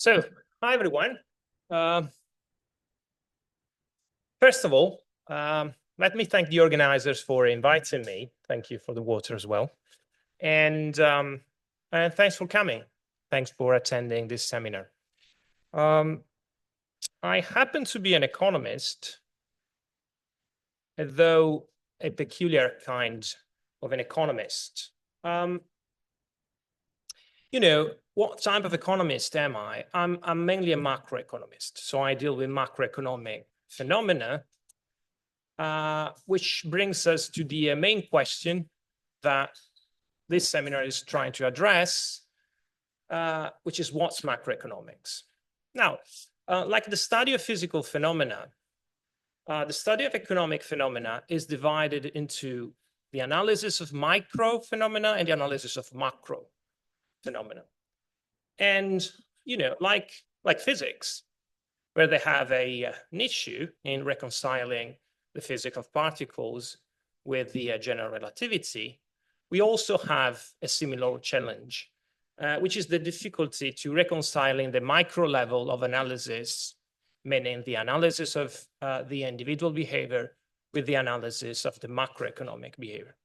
So, hi everyone. First of all, let me thank the organizers for inviting me. Thank you for the water as well. And thanks for coming. Thanks for attending this seminar. I happen to be an economist, though a peculiar kind of an economist. What type of economist am I? I'm mainly a macroeconomist. So I deal with macroeconomic phenomena, which brings us to the main question that this seminar is trying to address, which is what's macroeconomics? Now, like the study of physical phenomena, the study of economic phenomena is divided into the analysis of micro phenomena and the analysis of macro phenomena. And, like physics, where they have an issue in reconciling the physics of particles with the general relativity, we also have a similar challenge, which is the difficulty to reconciling the micro level of analysis, meaning the analysis of the individual behavior with the analysis of the macroeconomic behavior.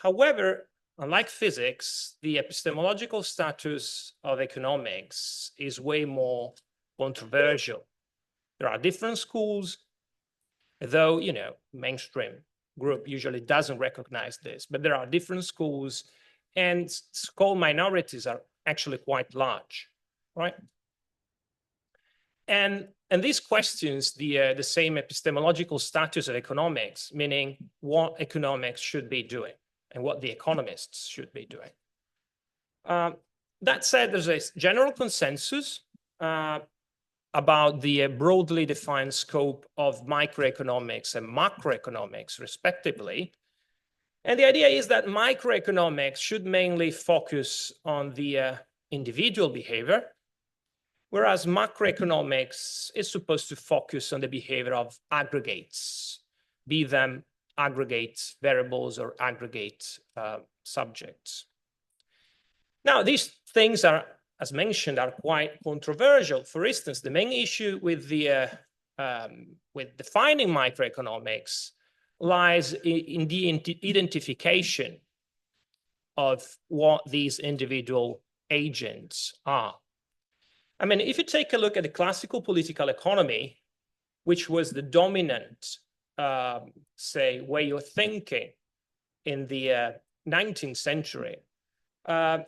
However, unlike physics, the epistemological status of economics is way more controversial. There are different schools, though, mainstream group usually doesn't recognize this, but there are different schools, and school minorities are actually quite large, right? And these questions the same epistemological status of economics, meaning what economics should be doing and what the economists should be doing. That said, there's a general consensus about the broadly defined scope of microeconomics and macroeconomics, respectively. And the idea is that microeconomics should mainly focus on the individual behavior, whereas macroeconomics is supposed to focus on the behavior of aggregates, be them aggregate variables or aggregate subjects. Now, these things are, as mentioned, are quite controversial. For instance, the main issue with defining microeconomics lies in the identification of what these individual agents are. I mean, if you take a look at the classical political economy, which was the dominant way of thinking in the 19th century, the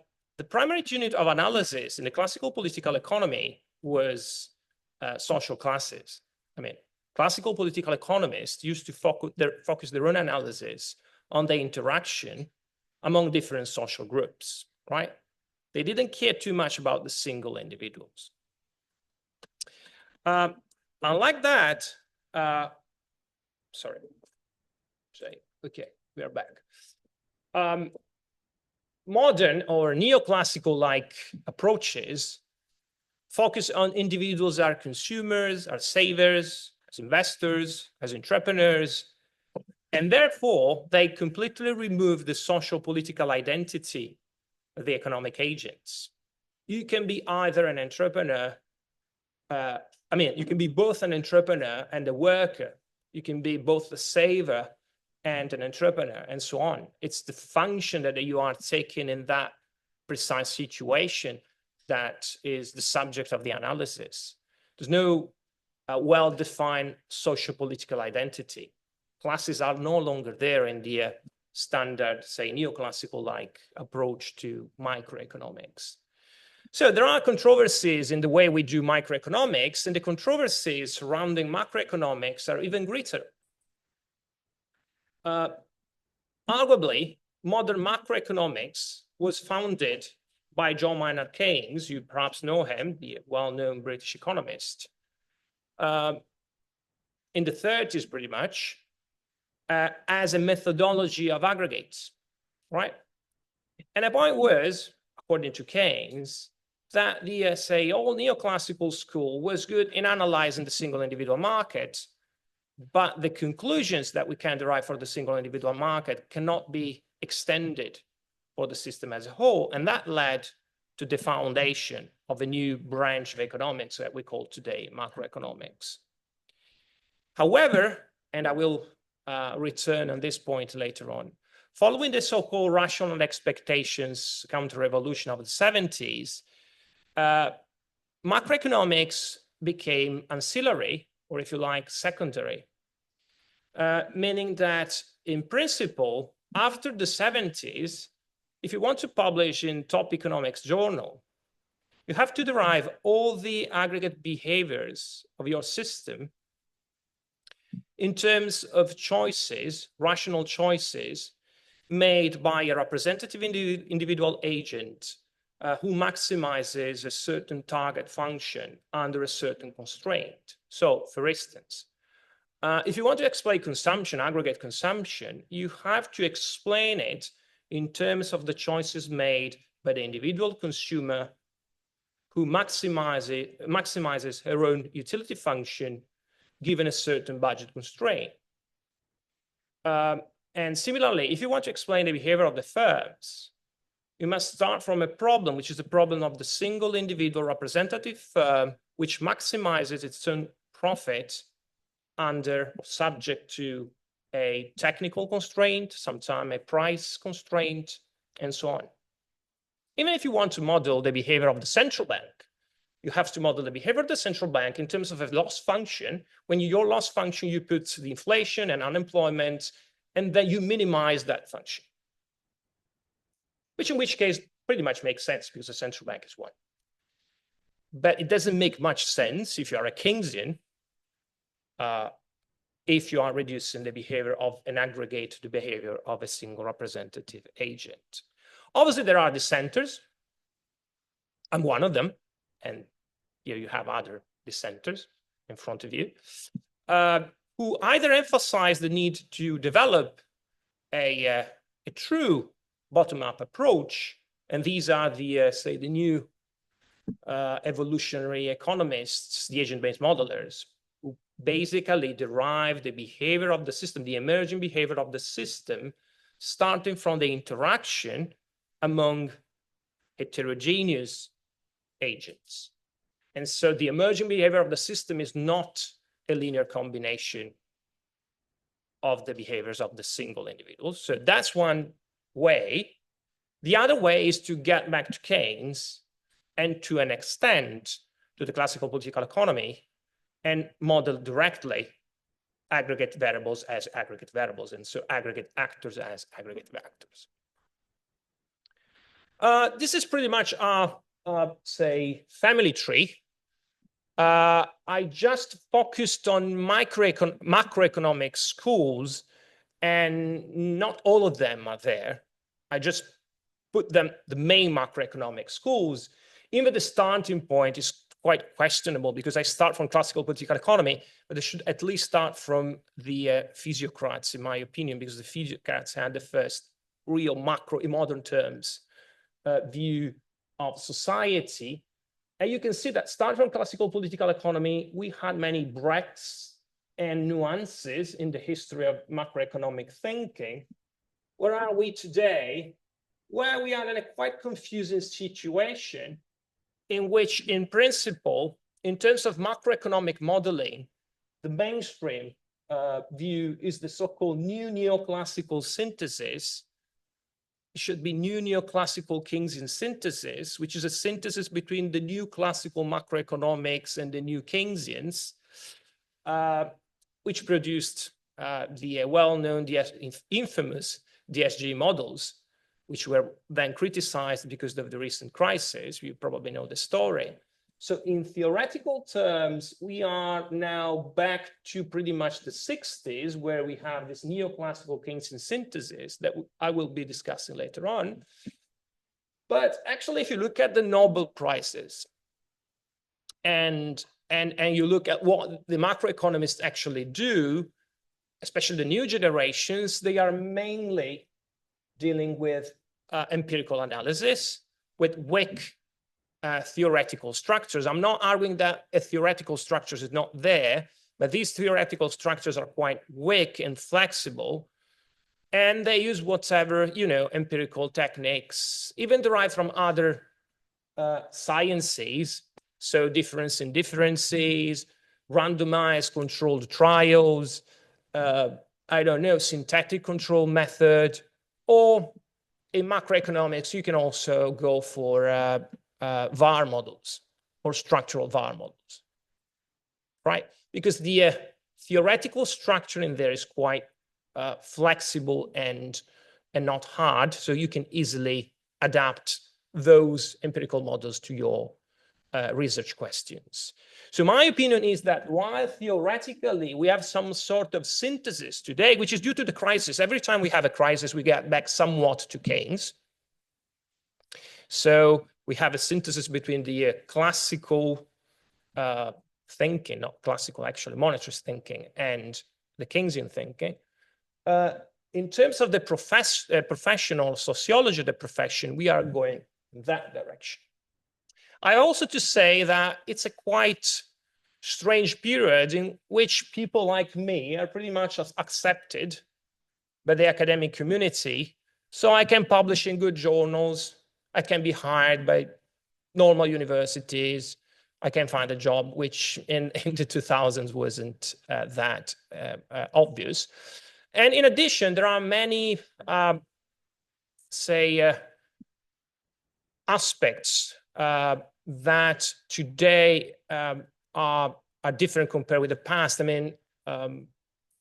primary unit of analysis in the classical political economy was social classes. I mean, classical political economists used to focus their own analysis on the interaction among different social groups, right? They didn't care too much about the single individuals. Unlike that, okay, we are back. Modern or neoclassical-like approaches focus on individuals as consumers, as savers, as investors, as entrepreneurs, and therefore they completely remove the social political identity of the economic agents. You can be either an entrepreneur, you can be both an entrepreneur and a worker. You can be both a saver and an entrepreneur, and so on. It's the function that you are taking in that precise situation that is the subject of the analysis. There's no well-defined social political identity. Classes are no longer there in the standard, say, neoclassical-like approach to microeconomics. So there are controversies in the way we do microeconomics, and the controversies surrounding macroeconomics are even greater. Arguably, modern macroeconomics was founded by John Maynard Keynes. You perhaps know him, the well-known British economist, in the 30s pretty much, as a methodology of aggregates, right? And the point was, according to Keynes, that the old neoclassical school was good in analyzing the single individual market, but the conclusions that we can derive for the single individual market cannot be extended for the system as a whole. And that led to the foundation of a new branch of economics that we call today macroeconomics. However, and I will return on this point later on, following the so-called rational expectations counter-revolution of the 70s, macroeconomics became ancillary, or if you like, secondary, meaning that in principle, after the 70s, if you want to publish in top economics journal, you have to derive all the aggregate behaviors of your system in terms of choices, rational choices, made by a representative individual agent who maximizes a certain target function under a certain constraint. So, for instance, if you want to explain consumption, aggregate consumption, you have to explain it in terms of the choices made by the individual consumer who maximizes her own utility function given a certain budget constraint. And similarly, if you want to explain the behavior of the firms, you must start from a problem, which is the problem of the single individual representative firm, which maximizes its own profit under subject to a technical constraint, sometimes a price constraint, and so on. Even if you want to model the behavior of the central bank, you have to model the behavior of the central bank in terms of a loss function. When your loss function, you put the inflation and unemployment, and then you minimize that function, which in which case pretty much makes sense because the central bank is one. But it doesn't make much sense if you are a Keynesian, if you are reducing the behavior of an aggregate to the behavior of a single representative agent. Obviously, there are dissenters. I'm one of them. And here you have other dissenters in front of you, who either emphasize the need to develop a true bottom-up approach, and these are the, say, the new evolutionary economists, the agent-based modelers, who basically derive the behavior of the system, the emerging behavior of the system, starting from the interaction among heterogeneous agents. And so the emerging behavior of the system is not a linear combination of the behaviors of the single individual. So that's one way. The other way is to get back to Keynes and to an extent to the classical political economy and model directly aggregate variables as aggregate variables, and so aggregate actors as aggregate vectors. This is pretty much our say, family tree. I just focused on macroeconomic schools, and not all of them are there. I just put them, the main macroeconomic schools. Even the starting point is quite questionable because I start from classical political economy, but I should at least start from the physiocrats, in my opinion, because the physiocrats had the first real macro, in modern terms, view of society. And you can see that starting from classical political economy, we had many breadths and nuances in the history of macroeconomic thinking. Where are we today? Where we are in a quite confusing situation in which, in principle, in terms of macroeconomic modeling, the mainstream view is the so-called new neoclassical synthesis. It should be new neoclassical Keynesian synthesis, which is a synthesis between the new classical macroeconomics and the new Keynesians, which produced the well-known, infamous DSG models, which were then criticized because of the recent crisis. You probably know the story. So in theoretical terms, we are now back to pretty much the 60s, where we have this neoclassical Keynesian synthesis that I will be discussing later on. But actually, if you look at the Nobel Prizes and you look at what the macroeconomists actually do, especially the new generations, they are mainly dealing with empirical analysis, with weak theoretical structures. I'm not arguing that a theoretical structure is not there, but these theoretical structures are quite weak and flexible, and they use whatever, empirical techniques, even derived from other sciences, so difference in differences, randomized controlled trials, I don't know, synthetic control method, or in macroeconomics, you can also go for VAR models or structural VAR models, right? Because the theoretical structure in there is quite flexible and not hard, so you can easily adapt those empirical models to your research questions. So my opinion is that while theoretically we have some sort of synthesis today, which is due to the crisis, every time we have a crisis, we get back somewhat to Keynes. So we have a synthesis between the classical thinking, not classical, actually, monetarist thinking, and the Keynesian thinking. In terms of the professional sociology of the profession, we are going in that direction. I also to say that it's a quite strange period in which people like me are pretty much accepted by the academic community. So I can publish in good journals. I can be hired by normal universities. I can find a job, which in the 2000s wasn't that obvious. And in addition, there are many, aspects that today are different compared with the past. I mean,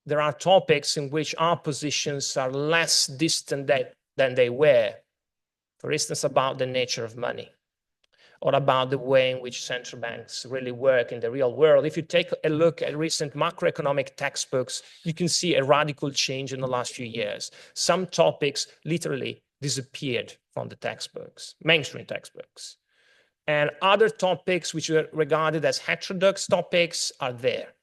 there are topics in which our positions are less distant than they were. For instance, about the nature of money, or about the way in which central banks really work in the real world. If you take a look at recent macroeconomic textbooks, you can see a radical change in the last few years. Some topics literally disappeared from the textbooks, mainstream textbooks. And other topics which were regarded as heterodox topics are there.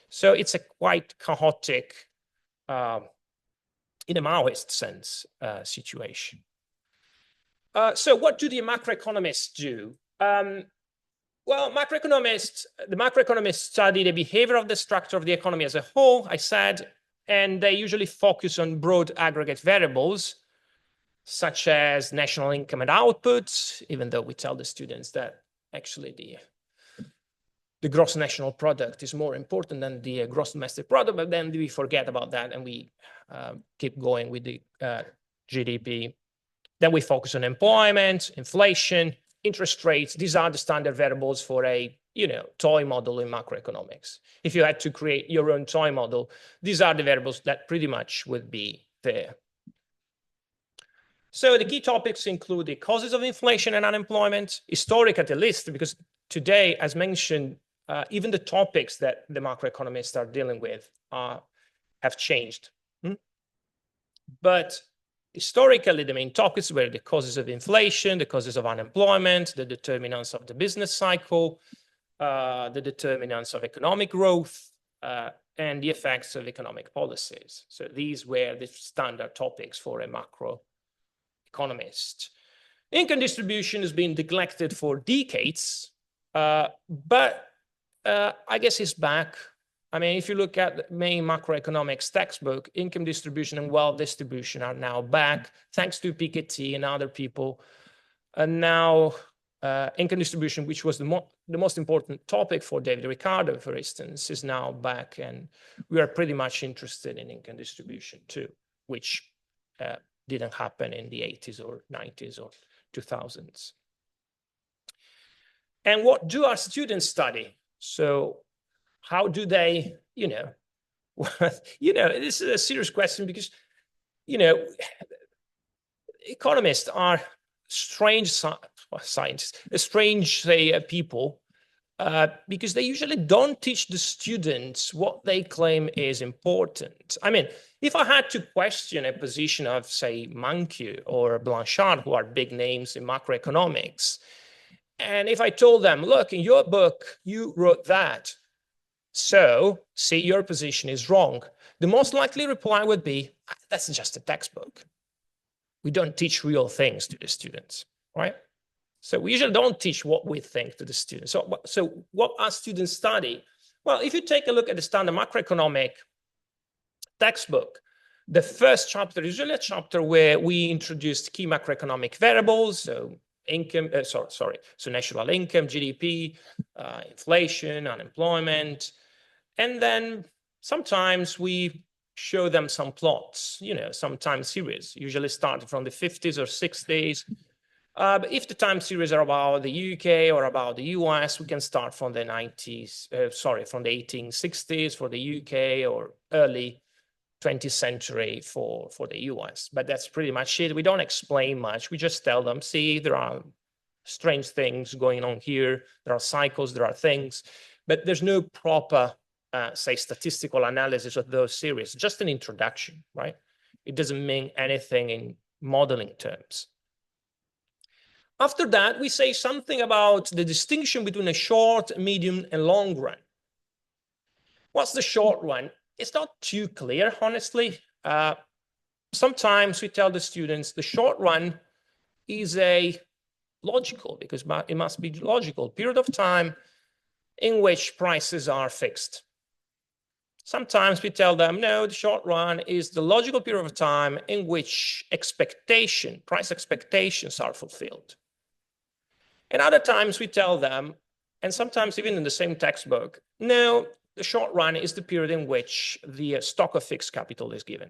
So it's a quite chaotic, in a Maoist sense, situation. So what do the macroeconomists do? Well, the macroeconomists study the behavior of the structure of the economy as a whole, I said, and they usually focus on broad aggregate variables, such as national income and output, even though we tell the students that actually the gross national product is more important than the gross domestic product, but then we forget about that and we keep going with the GDP. Then we focus on employment, inflation, interest rates. These are the standard variables for a toy model in macroeconomics. If you had to create your own toy model, these are the variables that pretty much would be there. So the key topics include the causes of inflation and unemployment, historic at least, because today, as mentioned, even the topics that the macroeconomists are dealing with have changed. But historically, the main topics were the causes of inflation, the causes of unemployment, the determinants of the business cycle, the determinants of economic growth, and the effects of economic policies. So these were the standard topics for a macroeconomist. Income distribution has been neglected for decades, but I guess it's back. I mean, if you look at the main macroeconomics textbook, income distribution and wealth distribution are now back, thanks to Piketty and other people. And now income distribution, which was the most important topic for David Ricardo, for instance, is now back. And we are pretty much interested in income distribution too, which didn't happen in the 80s or 90s or 2000s. And what do our students study? So how do they, this is a serious question because, economists are strange scientists, strange, people, because they usually don't teach the students what they claim is important. I mean, if I had to question a position of, say, Mankiw or Blanchard, who are big names in macroeconomics, and if I told them, look, in your book, you wrote that, so see, your position is wrong, the most likely reply would be, that's just a textbook. We don't teach real things to the students, right? So we usually don't teach what we think to the students. So what our students study? Well, if you take a look at the standard macroeconomic textbook, the first chapter is usually a chapter where we introduced key macroeconomic variables, so income, so national income, GDP, inflation, unemployment. And then sometimes we show them some plots, you know, some time series, usually starting from the 50s or 60s. But if the time series are about the UK or about the US, we can start from the 90s, from the 1860s for the UK or early 20th century for the US. But that's pretty much it. We don't explain much. We just tell them, see, there are strange things going on here. There are cycles, there are things, but there's no proper, say, statistical analysis of those series, just an introduction, right? It doesn't mean anything in modeling terms. After that, we say something about the distinction between a short, medium, and long run. What's the short run? It's not too clear, honestly. Sometimes we tell the students the short run is a logical, because it must be logical, period of time in which prices are fixed. Sometimes we tell them, no, the short run is the logical period of time in which price expectations are fulfilled. And other times we tell them, and sometimes even in the same textbook, no, the short run is the period in which the stock of fixed capital is given.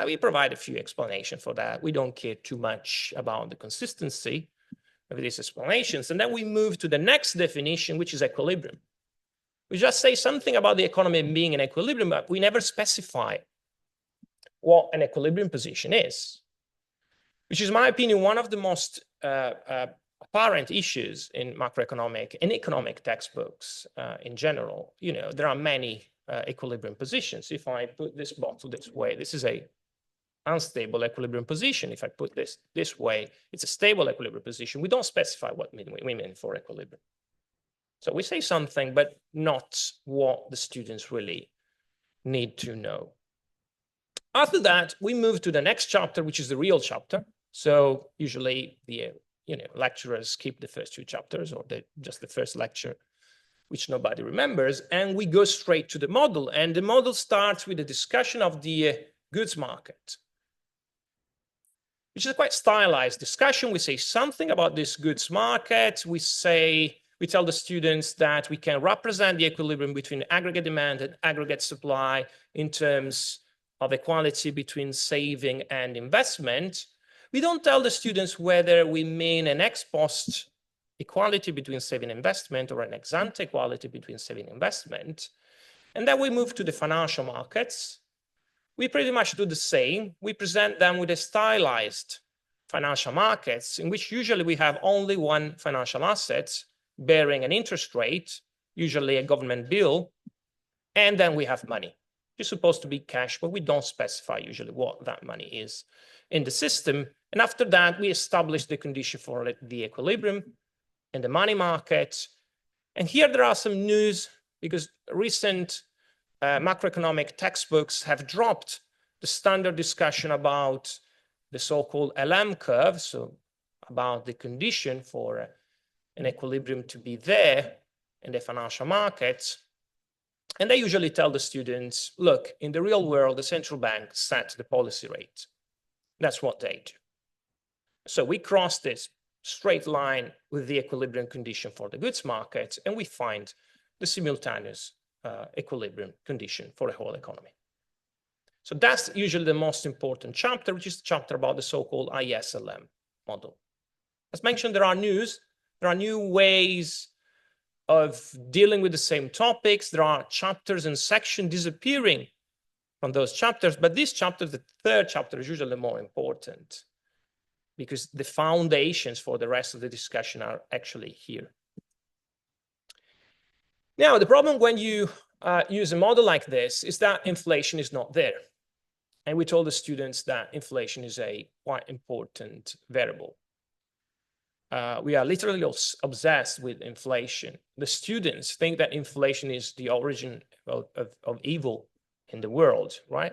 We provide a few explanations for that. We don't care too much about the consistency of these explanations. And then we move to the next definition, which is equilibrium. We just say something about the economy being in equilibrium, but we never specify what an equilibrium position is, which is, in my opinion, one of the most apparent issues in macroeconomic and economic textbooks in general. You know, there are many equilibrium positions. If I put this bottle this way, this is a unstable equilibrium position. If I put this way, it's a stable equilibrium position. We don't specify what we mean for equilibrium. So we say something, but not what the students really need to know. After that, we move to the next chapter, which is the real chapter. So usually the lecturers skip the first two chapters, or just the first lecture, which nobody remembers, and we go straight to the model. And the model starts with a discussion of the goods market, which is a quite stylized discussion. We say something about this goods market. We tell the students that we can represent the equilibrium between aggregate demand and aggregate supply in terms of equality between saving and investment. We don't tell the students whether we mean an ex post equality between saving and investment or an ex ante equality between saving and investment. And then we move to the financial markets. We pretty much do the same. We present them with a stylized financial markets in which usually we have only one financial asset bearing an interest rate, usually a government bill, and then we have money. It's supposed to be cash, but we don't specify usually what that money is in the system. And after that, we establish the condition for the equilibrium in the money market. And here there are some news, because recent macroeconomic textbooks have dropped the standard discussion about the so-called LM curve, so about the condition for an equilibrium to be there in the financial markets. And they usually tell the students, look, in the real world, the central bank sets the policy rate. That's what they do. So we cross this straight line with the equilibrium condition for the goods market, and we find the simultaneous equilibrium condition for the whole economy. So that's usually the most important chapter, which is the chapter about the so-called ISLM model. As mentioned, there are new ways of dealing with the same topics. There are chapters and sections disappearing from those chapters, but this chapter, the third chapter, is usually more important because the foundations for the rest of the discussion are actually here. Now, the problem when you use a model like this is that inflation is not there. And we told the students that inflation is a quite important variable. We are literally obsessed with inflation. The students think that inflation is the origin of evil in the world, right?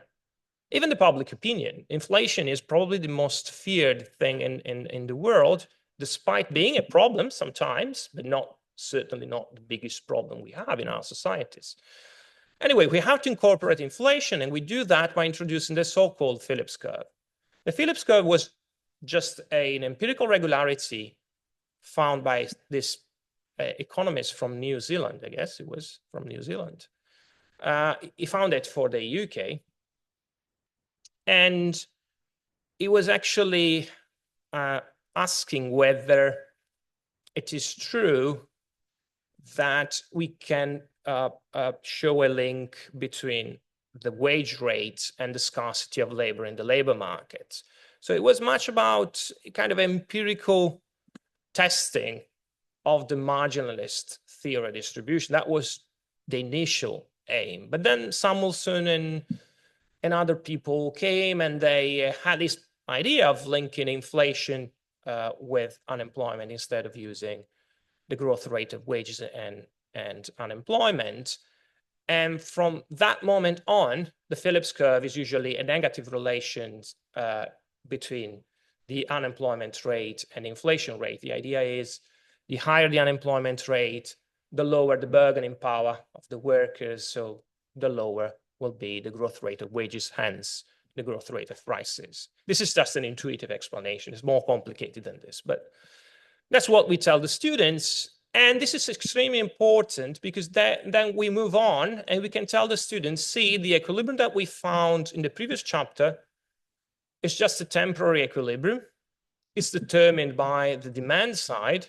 Even the public opinion, inflation is probably the most feared thing in the world, despite being a problem sometimes, but certainly not the biggest problem we have in our societies. Anyway, we have to incorporate inflation, and we do that by introducing the so-called Phillips curve. The Phillips curve was just an empirical regularity found by this economist from New Zealand, I guess it was from New Zealand. He found it for the UK. And he was actually asking whether it is true that we can show a link between the wage rate and the scarcity of labor in the labor market. So it was much about kind of empirical testing of the marginalist theory distribution. That was the initial aim. But then Samuelson and other people came, and they had this idea of linking inflation with unemployment instead of using the growth rate of wages and unemployment. And from that moment on, the Phillips curve is usually a negative relation between the unemployment rate and inflation rate. The idea is the higher the unemployment rate, the lower the bargaining power of the workers, so the lower will be the growth rate of wages, hence the growth rate of prices. This is just an intuitive explanation. It's more complicated than this, but that's what we tell the students. And this is extremely important because then we move on and we can tell the students, see, the equilibrium that we found in the previous chapter is just a temporary equilibrium. It's determined by the demand side.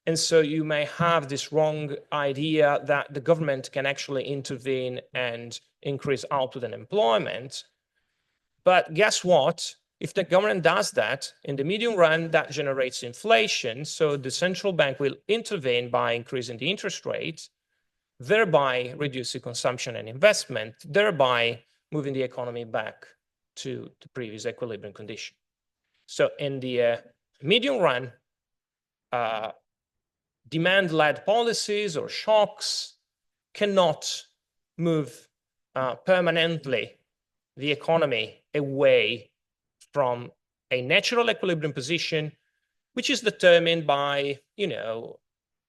And so you may have this wrong idea that the government can actually intervene and increase output and employment. But guess what? If the government does that, in the medium run, that generates inflation. So the central bank will intervene by increasing the interest rate, thereby reducing consumption and investment, thereby moving the economy back to the previous equilibrium condition. So in the medium run, demand-led policies or shocks cannot move permanently the economy away from a natural equilibrium position, which is determined by,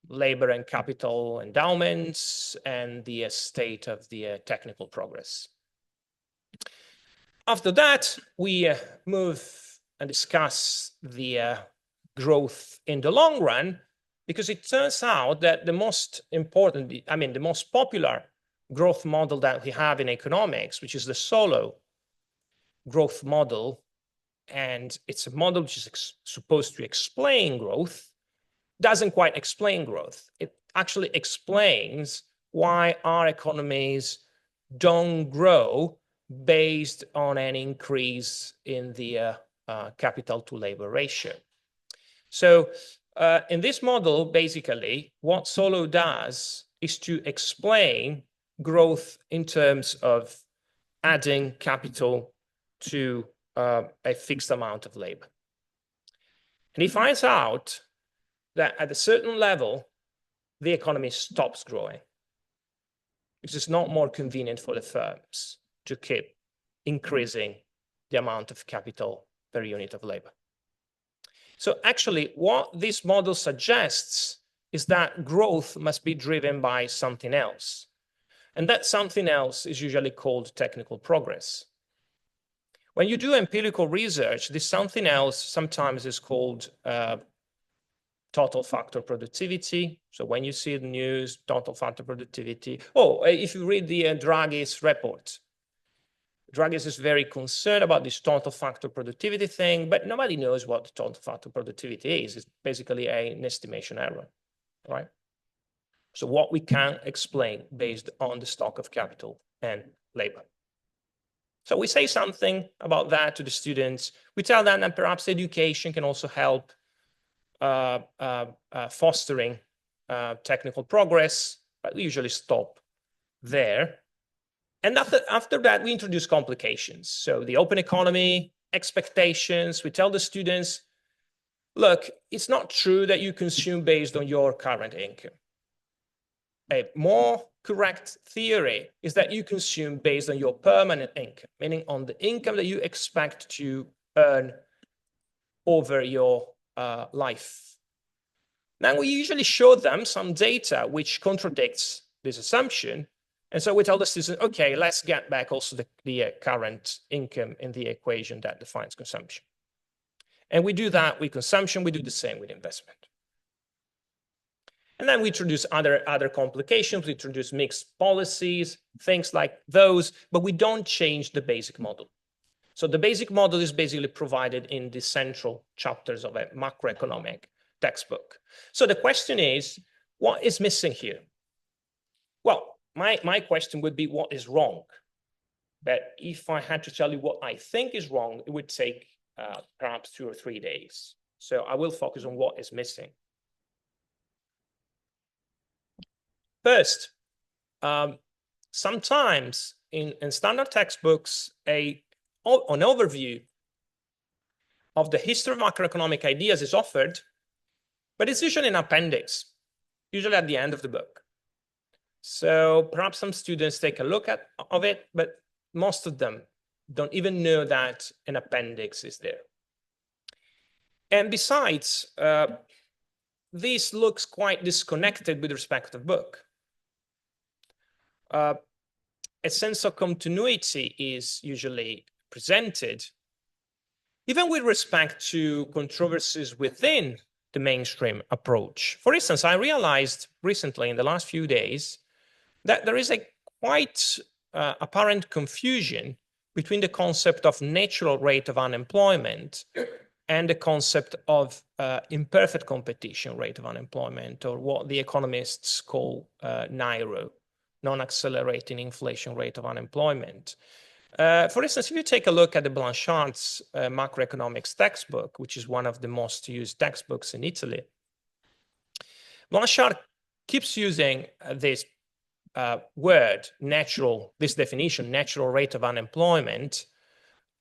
labor and capital endowments and the state of the technical progress. After that, we move and discuss the growth in the long run, because it turns out that the most important, the most popular growth model that we have in economics, which is the solo growth model, and it's a model which is supposed to explain growth, doesn't quite explain growth. It actually explains why our economies don't grow based on an increase in the capital to labor ratio. So in this model, basically, what Solo does is to explain growth in terms of adding capital to a fixed amount of labor. And he finds out that at a certain level, the economy stops growing, because it's not more convenient for the firms to keep increasing the amount of capital per unit of labor. So actually, what this model suggests is that growth must be driven by something else. And that something else is usually called technical progress. When you do empirical research, this something else sometimes is called total factor productivity. So when you see the news, total factor productivity. If you read the Draghi's report, Draghi is very concerned about this total factor productivity thing, but nobody knows what the total factor productivity is. It's basically an estimation error, right? So what we can explain based on the stock of capital and labor. So we say something about that to the students. We tell them that perhaps education can also help fostering technical progress, but we usually stop there. And after that, we introduce complications. So the open economy, expectations, we tell the students, look, it's not true that you consume based on your current income. A more correct theory is that you consume based on your permanent income, meaning on the income that you expect to earn over your life. Now, we usually show them some data which contradicts this assumption. And so we tell the students, okay, let's get back also the current income in the equation that defines consumption. And we do that with consumption. We do the same with investment. And then we introduce other complications. We introduce mixed policies, things like those, but we don't change the basic model. So the basic model is basically provided in the central chapters of a macroeconomic textbook. So the question is, what is missing here? Well, my question would be, what is wrong? But if I had to tell you what I think is wrong, it would take perhaps 2 or 3 days. So I will focus on what is missing. First, sometimes in standard textbooks, an overview of the history of macroeconomic ideas is offered, but it's usually an appendix, usually at the end of the book. So perhaps some students take a look at it, but most of them don't even know that an appendix is there. And besides, this looks quite disconnected with respect to the book. A sense of continuity is usually presented, even with respect to controversies within the mainstream approach. For instance, I realized recently in the last few days that there is a quite apparent confusion between the concept of natural rate of unemployment and the concept of imperfect competition rate of unemployment, or what the economists call NIRO, non-accelerating inflation rate of unemployment. For instance, if you take a look at the Blanchard's macroeconomics textbook, which is one of the most used textbooks in Italy, Blanchard keeps using this word, this definition, natural rate of unemployment,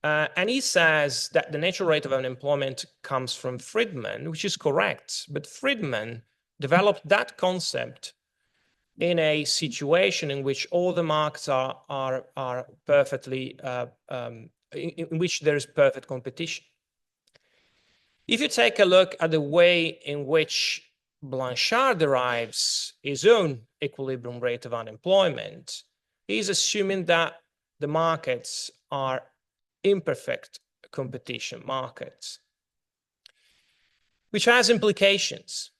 and he says that the natural rate of unemployment comes from Friedman, which is correct, but Friedman developed that concept in a situation in which all the markets are perfectly, in which there is perfect competition. If you take a look at the way in which Blanchard derives his own equilibrium rate of unemployment, he's assuming that the markets are imperfect competition markets, which has implications,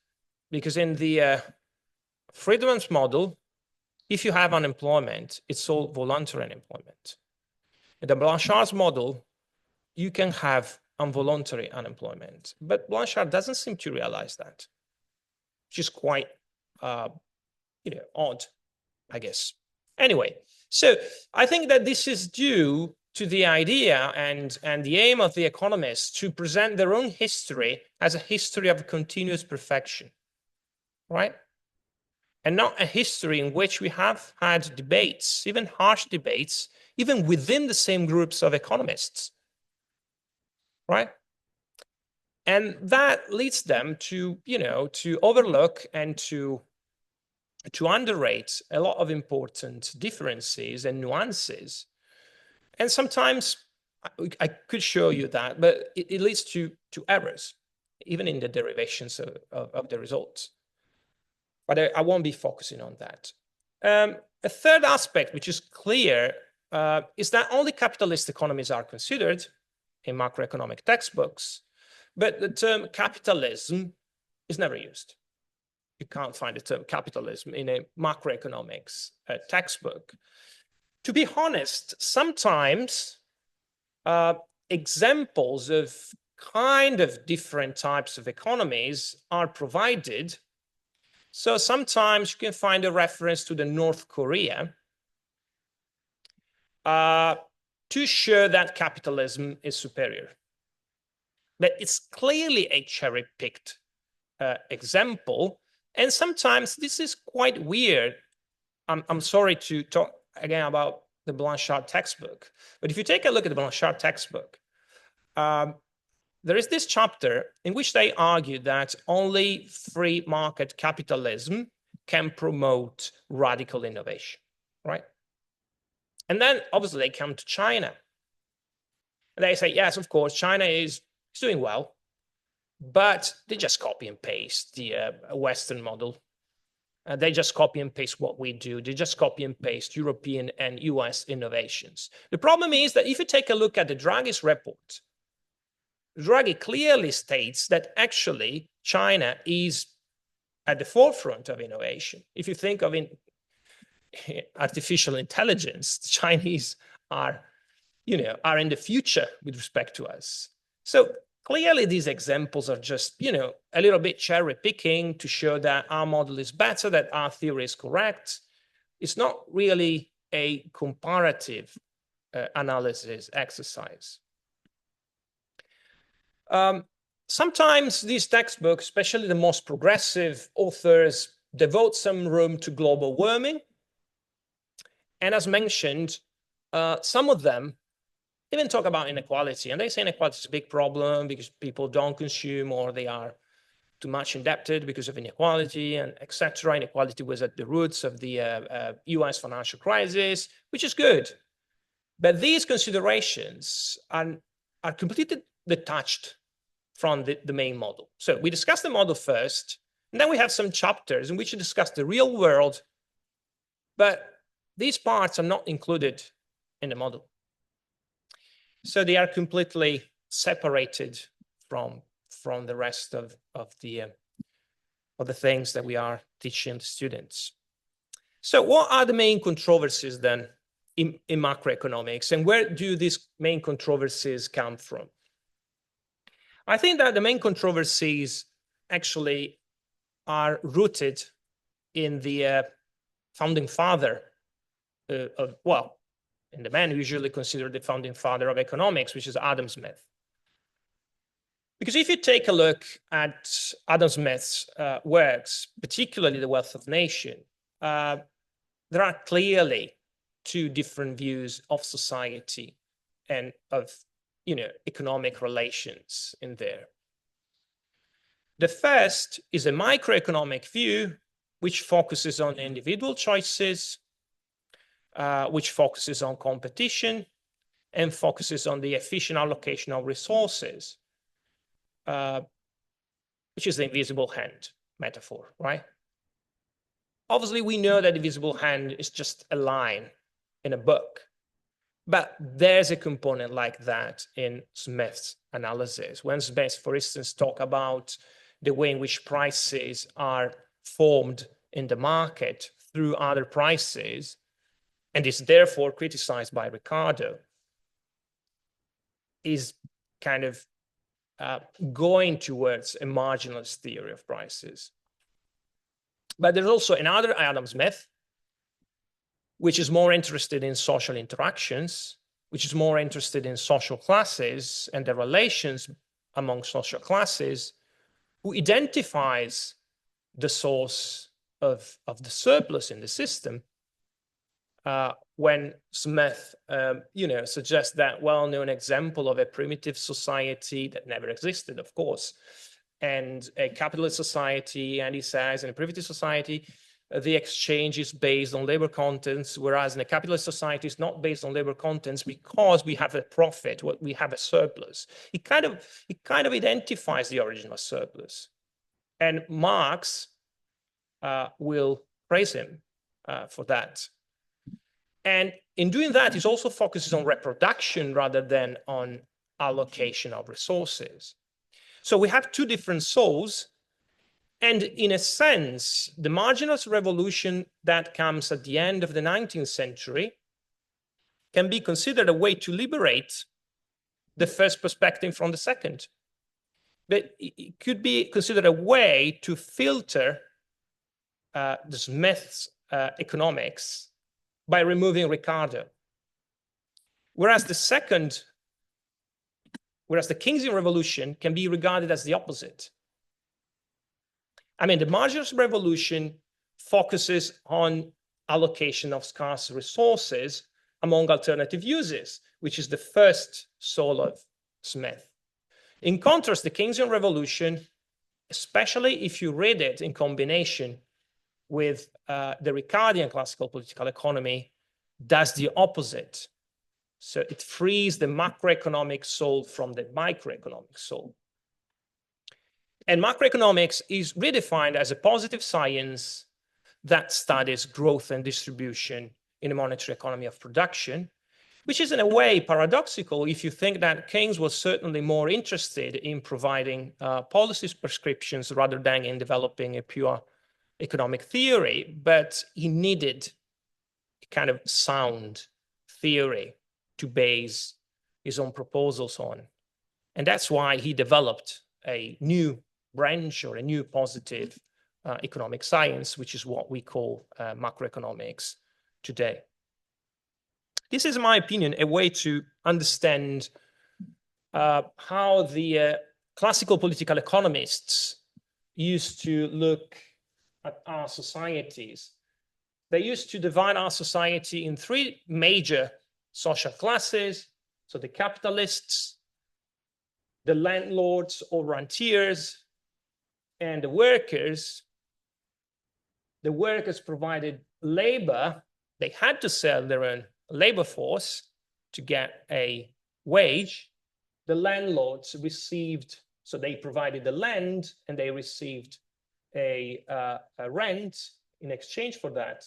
because in the Friedman's model, if you have unemployment, it's all voluntary unemployment. In the Blanchard's model, you can have involuntary unemployment, but Blanchard doesn't seem to realize that, which is quite, odd, I guess. Anyway, so I think that this is due to the idea and the aim of the economists to present their own history as a history of continuous perfection, right? And not a history in which we have had debates, even harsh debates, even within the same groups of economists, right? And that leads them to, to overlook and to underrate a lot of important differences and nuances. And sometimes I could show you that, but it leads to errors, even in the derivations of the results. But I won't be focusing on that. A third aspect, which is clear, is that only capitalist economies are considered in macroeconomic textbooks, but the term capitalism is never used. You can't find the term capitalism in a macroeconomics textbook. To be honest, sometimes examples of kind of different types of economies are provided. So sometimes you can find a reference to the North Korea to show that capitalism is superior. But it's clearly a cherry-picked example. And sometimes this is quite weird. I'm sorry to talk again about the Blanchard textbook, but if you take a look at the Blanchard textbook, there is this chapter in which they argue that only free market capitalism can promote radical innovation, right? And then obviously they come to China. And they say, yes, of course, China is doing well, but they just copy and paste the Western model. They just copy and paste what we do. They just copy and paste European and US innovations. The problem is that if you take a look at the Draghi's report, Draghi clearly states that actually China is at the forefront of innovation. If you think of artificial intelligence, the Chinese are in the future with respect to us. So clearly these examples are just, a little bit cherry picking to show that our model is better, that our theory is correct. It's not really a comparative analysis exercise. Sometimes these textbooks, especially the most progressive authors, devote some room to global warming. And as mentioned, some of them even talk about inequality. And they say inequality is a big problem because people don't consume or they are too much indebted because of inequality and etc. Inequality was at the roots of the US financial crisis, which is good. But these considerations are completely detached from the main model. So we discuss the model first, and then we have some chapters in which we discuss the real world, but these parts are not included in the model. So they are completely separated from the rest of the things that we are teaching the students. So what are the main controversies then in macroeconomics, and where do these main controversies come from? I think that the main controversies actually are rooted in the founding father in the man usually considered the founding father of economics, which is Adam Smith. Because if you take a look at Adam Smith's works, particularly The Wealth of Nations, there are clearly two different views of society and of economic relations in there. The first is a microeconomic view, which focuses on individual choices, which focuses on competition and focuses on the efficient allocation of resources, which is the invisible hand metaphor, right? Obviously, we know that the invisible hand is just a line in a book, but there's a component like that in Smith's analysis. When Smith, for instance, talk about the way in which prices are formed in the market through other prices, and is therefore criticized by Ricardo, is kind of going towards a marginalist theory of prices. But there's also another Adam Smith, which is more interested in social interactions, which is more interested in social classes and the relations among social classes, who identifies the source of the surplus in the system when Smith, suggests that well-known example of a primitive society that never existed, of course, and a capitalist society, and he says in a primitive society, the exchange is based on labor contents, whereas in a capitalist society, it's not based on labor contents because we have a profit, we have a surplus. It kind of identifies the origin of surplus. And Marx will praise him for that. And in doing that, it also focuses on reproduction rather than on allocation of resources. So we have two different souls. And in a sense, the marginalist revolution that comes at the end of the 19th century can be considered a way to liberate the first perspective from the second. But it could be considered a way to filter the Smith's economics by removing Ricardo. Whereas the Keynesian revolution can be regarded as the opposite. I mean, the marginalist revolution focuses on allocation of scarce resources among alternative uses, which is the first soul of Smith. In contrast, the Keynesian revolution, especially if you read it in combination with the Ricardian classical political economy, does the opposite. So it frees the macroeconomic soul from the microeconomic soul. And macroeconomics is redefined as a positive science that studies growth and distribution in a monetary economy of production. which is in a way paradoxical if you think that Keynes was certainly more interested in providing policy prescriptions rather than in developing a pure economic theory, but he needed a kind of sound theory to base his own proposals on. And that's why he developed a new branch or a new positive economic science, which is what we call macroeconomics today. This is, in my opinion, a way to understand how the classical political economists used to look at our societies. They used to divide our society in three major social classes. So the capitalists, the landlords or rentiers, and the workers. The workers provided labor. They had to sell their own labor force to get a wage. The landlords received, so they provided the land and they received a rent in exchange for that.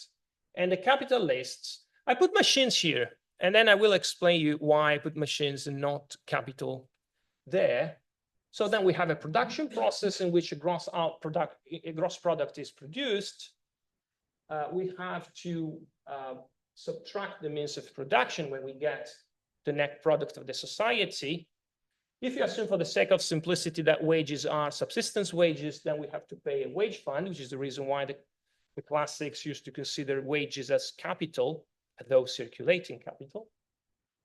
And the capitalists, I put machines here, and then I will explain you why I put machines and not capital there. So then we have a production process in which a gross product is produced. We have to subtract the means of production when we get the net product of the society. If you assume for the sake of simplicity that wages are subsistence wages, then we have to pay a wage fund, which is the reason why the classics used to consider wages as capital, though circulating capital.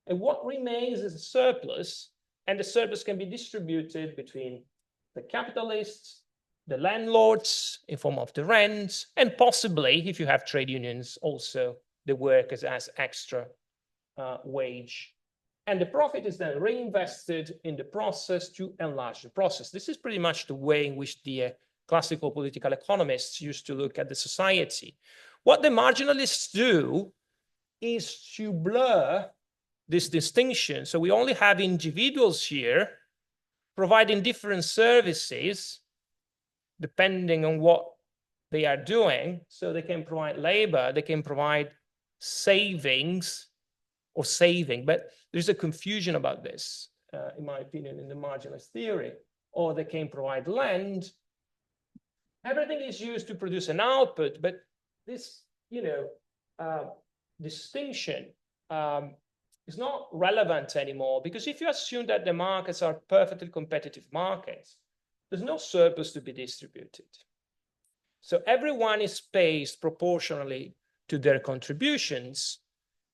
And what remains is a surplus, and the surplus can be distributed between the capitalists, the landlords in form of the rent, and possibly, if you have trade unions, also the workers as extra wage. And the profit is then reinvested in the process to enlarge the process. This is pretty much the way in which the classical political economists used to look at the society. What the marginalists do is to blur this distinction. So we only have individuals here providing different services depending on what they are doing. So they can provide labor, they can provide savings or saving, but there's a confusion about this, in my opinion, in the marginalist theory. Or they can provide land. Everything is used to produce an output, but this, distinction is not relevant anymore, because if you assume that the markets are perfectly competitive markets, there's no surplus to be distributed. So everyone is paid proportionally to their contributions.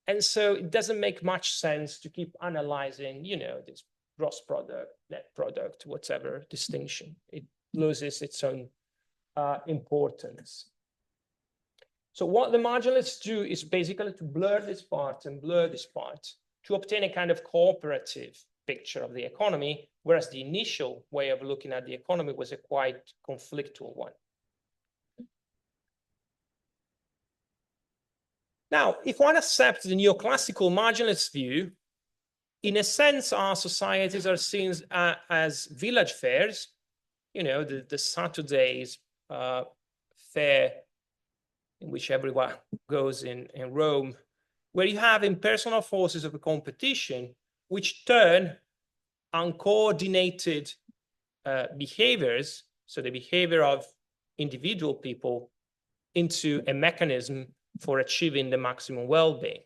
And so it doesn't make much sense to keep analyzing, this gross product, net product, whatever distinction. It loses its own importance. So what the marginalists do is basically to blur this part and blur this part to obtain a kind of cooperative picture of the economy, whereas the initial way of looking at the economy was a quite conflictual one. Now, if one accepts the neoclassical marginalist view, in a sense, our societies are seen as village fairs, the Saturday's fair in which everyone goes in Rome, where you have impersonal forces of a competition which turn uncoordinated behaviors, so the behavior of individual people, into a mechanism for achieving the maximum well-being.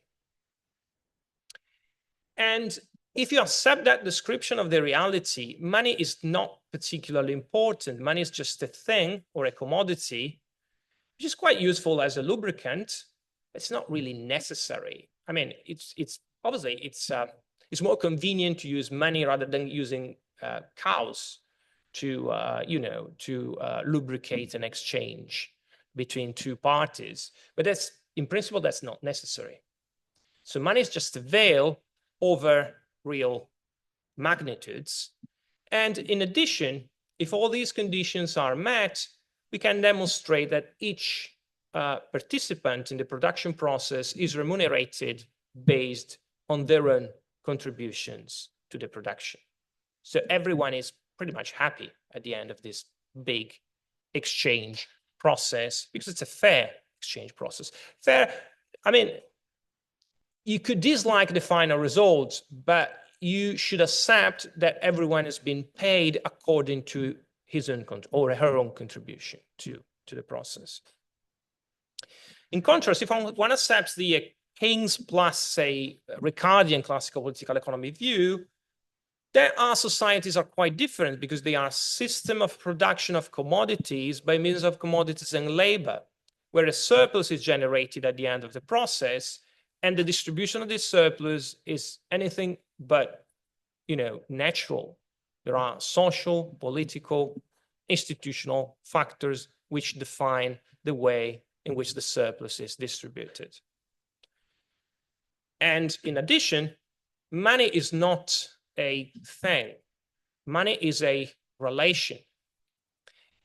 And if you accept that description of the reality, money is not particularly important. Money is just a thing or a commodity, which is quite useful as a lubricant. It's not really necessary. I mean, it's obviously it's more convenient to use money rather than using cows to lubricate an exchange between two parties. But that's, in principle, that's not necessary. So money is just a veil over real magnitudes. And in addition, if all these conditions are met, we can demonstrate that each participant in the production process is remunerated based on their own contributions to the production. So everyone is pretty much happy at the end of this big exchange process, because it's a fair exchange process. Fair, I mean, you could dislike the final results, but you should accept that everyone has been paid according to his own or her own contribution to the process. In contrast, if one accepts the Keynes plus, say, Ricardian classical political economy view, there our societies are quite different because they are a system of production of commodities by means of commodities and labor, where a surplus is generated at the end of the process, and the distribution of this surplus is anything but, natural. There are social, political, institutional factors which define the way in which the surplus is distributed. And in addition, money is not a thing. Money is a relation.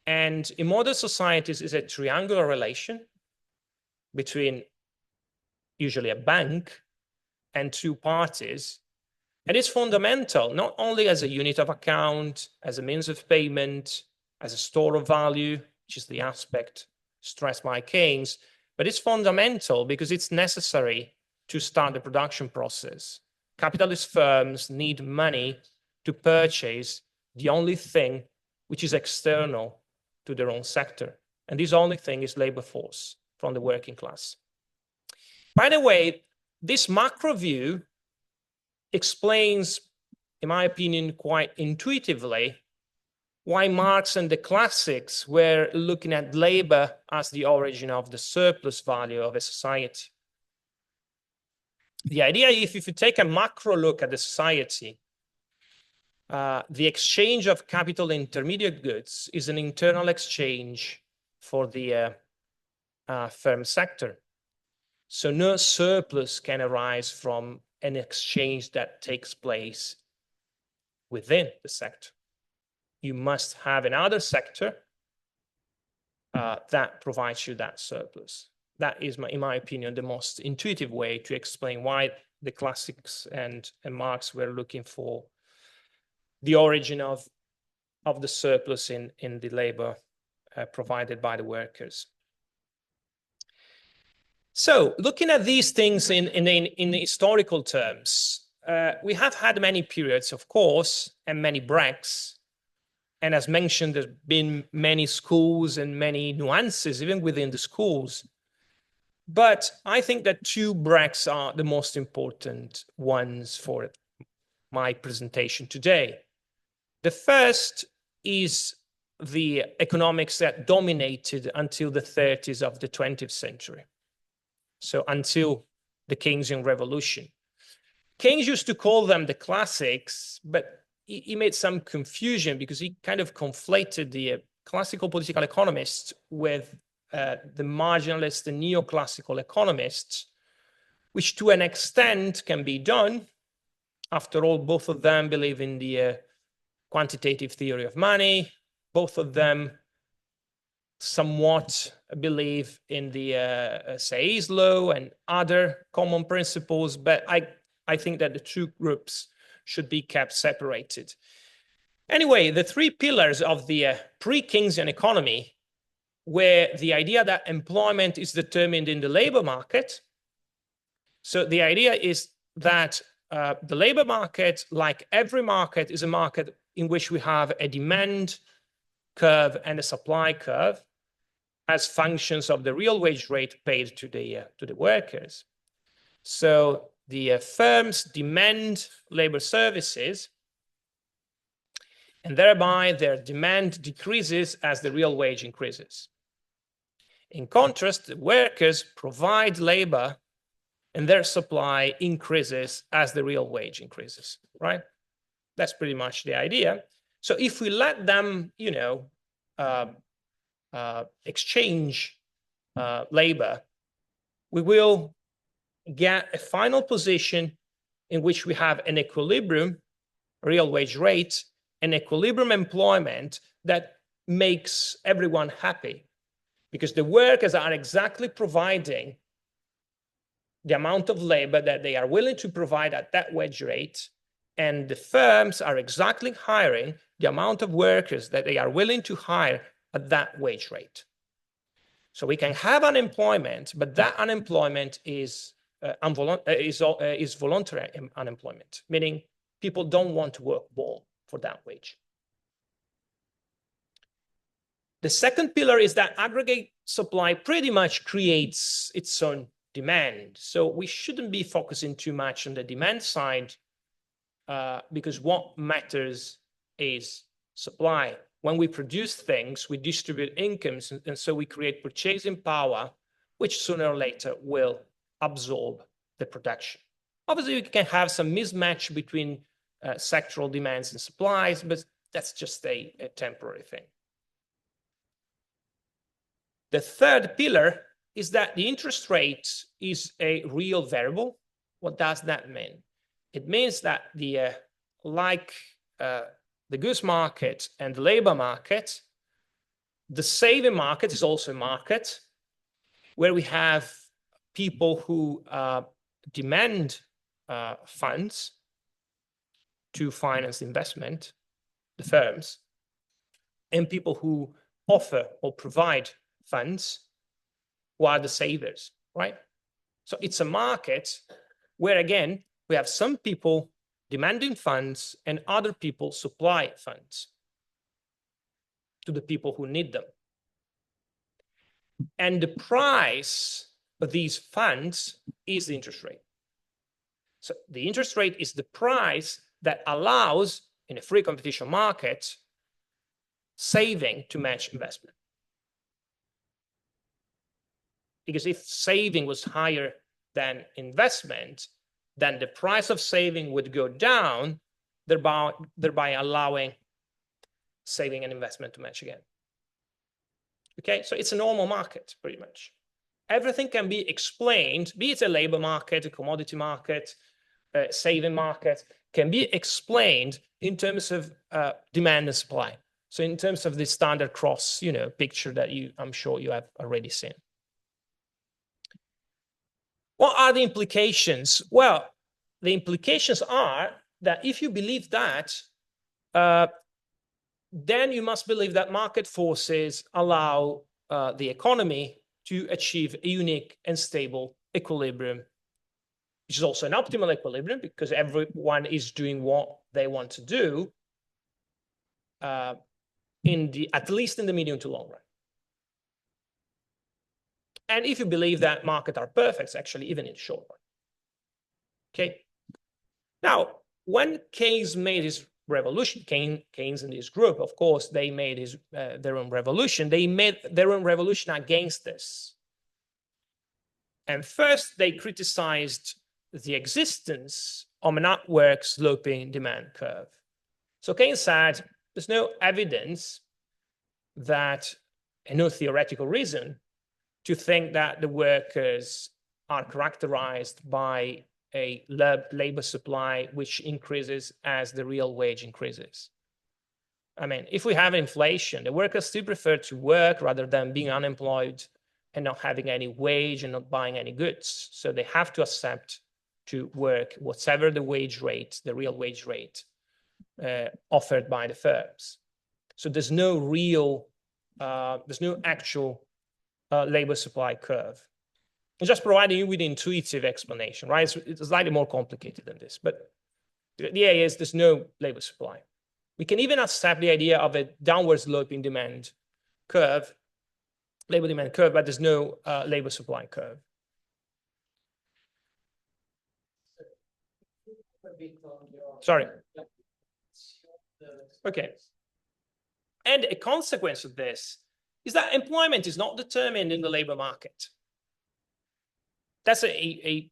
And in modern societies, it's a triangular relation between usually a bank and two parties. And it's fundamental, not only as a unit of account, as a means of payment, as a store of value, which is the aspect stressed by Keynes, but it's fundamental because it's necessary to start the production process. Capitalist firms need money to purchase the only thing which is external to their own sector. And this only thing is labor force from the working class. By the way, this macro view explains, in my opinion, quite intuitively why Marx and the classics were looking at labor as the origin of the surplus value of a society. The idea, if you take a macro look at the society, the exchange of capital and intermediate goods is an internal exchange for the firm sector. So no surplus can arise from an exchange that takes place within the sector. You must have another sector that provides you that surplus. That is, in my opinion, the most intuitive way to explain why the classics and Marx were looking for the origin of the surplus in the labor provided by the workers. So, looking at these things in historical terms, we have had many periods, of course, and many breaks. And as mentioned, there's been many schools and many nuances, even within the schools. But I think that two breaks are the most important ones for my presentation today. The first is the economics that dominated until the 30s of the 20th century. So until the Keynesian revolution. Keynes used to call them the classics, but he made some confusion because he kind of conflated the classical political economists with the marginalist, the neoclassical economists, which to an extent can be done. After all, both of them believe in the quantitative theory of money. Both of them somewhat believe in the Say's law and other common principles, but I think that the two groups should be kept separated. Anyway, the three pillars of the pre-Keynesian economy were the idea that employment is determined in the labor market. So the idea is that the labor market, like every market, is a market in which we have a demand curve and a supply curve as functions of the real wage rate paid to the workers. So the firms demand labor services, and thereby their demand decreases as the real wage increases. In contrast, the workers provide labor and their supply increases as the real wage increases, right? That's pretty much the idea. So if we let them, exchange labor, we will get a final position in which we have an equilibrium real wage rate, an equilibrium employment that makes everyone happy, because the workers are exactly providing the amount of labor that they are willing to provide at that wage rate, and the firms are exactly hiring the amount of workers that they are willing to hire at that wage rate. So we can have unemployment, but that unemployment is is voluntary unemployment, meaning people don't want to work more for that wage. The second pillar is that aggregate supply pretty much creates its own demand. So we shouldn't be focusing too much on the demand side because what matters is supply. When we produce things, we distribute incomes, and so we create purchasing power, which sooner or later will absorb the production. Obviously, you can have some mismatch between sectoral demands and supplies, but that's just a temporary thing. The third pillar is that the interest rate is a real variable. What does that mean? It means that like the goods market and the labor market, the saving market is also a market where we have people who demand funds to finance investment, the firms, and people who offer or provide funds who are the savers, right? So it's a market where, again, we have some people demanding funds and other people supply funds to the people who need them. And the price of these funds is the interest rate. So the interest rate is the price that allows, in a free competition market, saving to match investment. Because if saving was higher than investment, then the price of saving would go down, thereby allowing saving and investment to match again. Okay, so it's a normal market, pretty much. Everything can be explained, be it a labor market, a commodity market, a saving market, can be explained in terms of demand and supply. So in terms of the standard cross, picture that I'm sure you have already seen. What are the implications? Well, the implications are that if you believe that, then you must believe that market forces allow the economy to achieve a unique and stable equilibrium, which is also an optimal equilibrium because everyone is doing what they want to do, at least in the medium to long run. And if you believe that markets are perfect, actually, even in the short run. Okay. Now, when Keynes made his revolution, Keynes and his group, of course, they made their own revolution. They made their own revolution against this. And first, they criticized the existence of an upward sloping demand curve. So Keynes said, there's no evidence that, and no theoretical reason to think that the workers are characterized by a labor supply which increases as the real wage increases. I mean, if we have inflation, the workers still prefer to work rather than being unemployed and not having any wage and not buying any goods. So they have to accept to work whatever the wage rate, the real wage rate offered by the firms. So there's no actual labor supply curve. I'm just providing you with an intuitive explanation, right? It's slightly more complicated than this, but the idea is there's no labor supply. We can even accept the idea of a downward sloping demand curve, labor demand curve, but there's no labor supply curve. Sorry. Okay. And a consequence of this is that employment is not determined in the labor market. That's a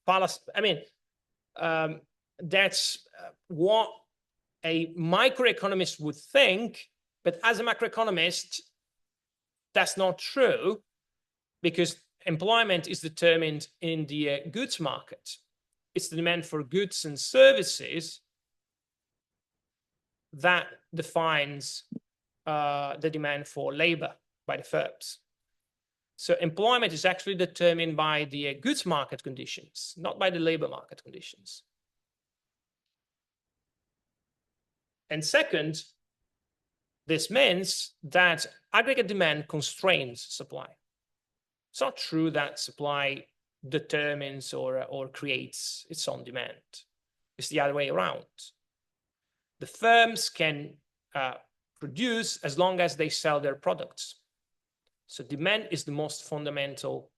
fallacy. I mean, that's what a microeconomist would think, but as a macroeconomist, that's not true because employment is determined in the goods market. It's the demand for goods and services that defines the demand for labor by the firms. So employment is actually determined by the goods market conditions, not by the labor market conditions. And second, this means that aggregate demand constrains supply. It's not true that supply determines or creates its own demand. It's the other way around. The firms can produce as long as they sell their products. So demand is the most fundamental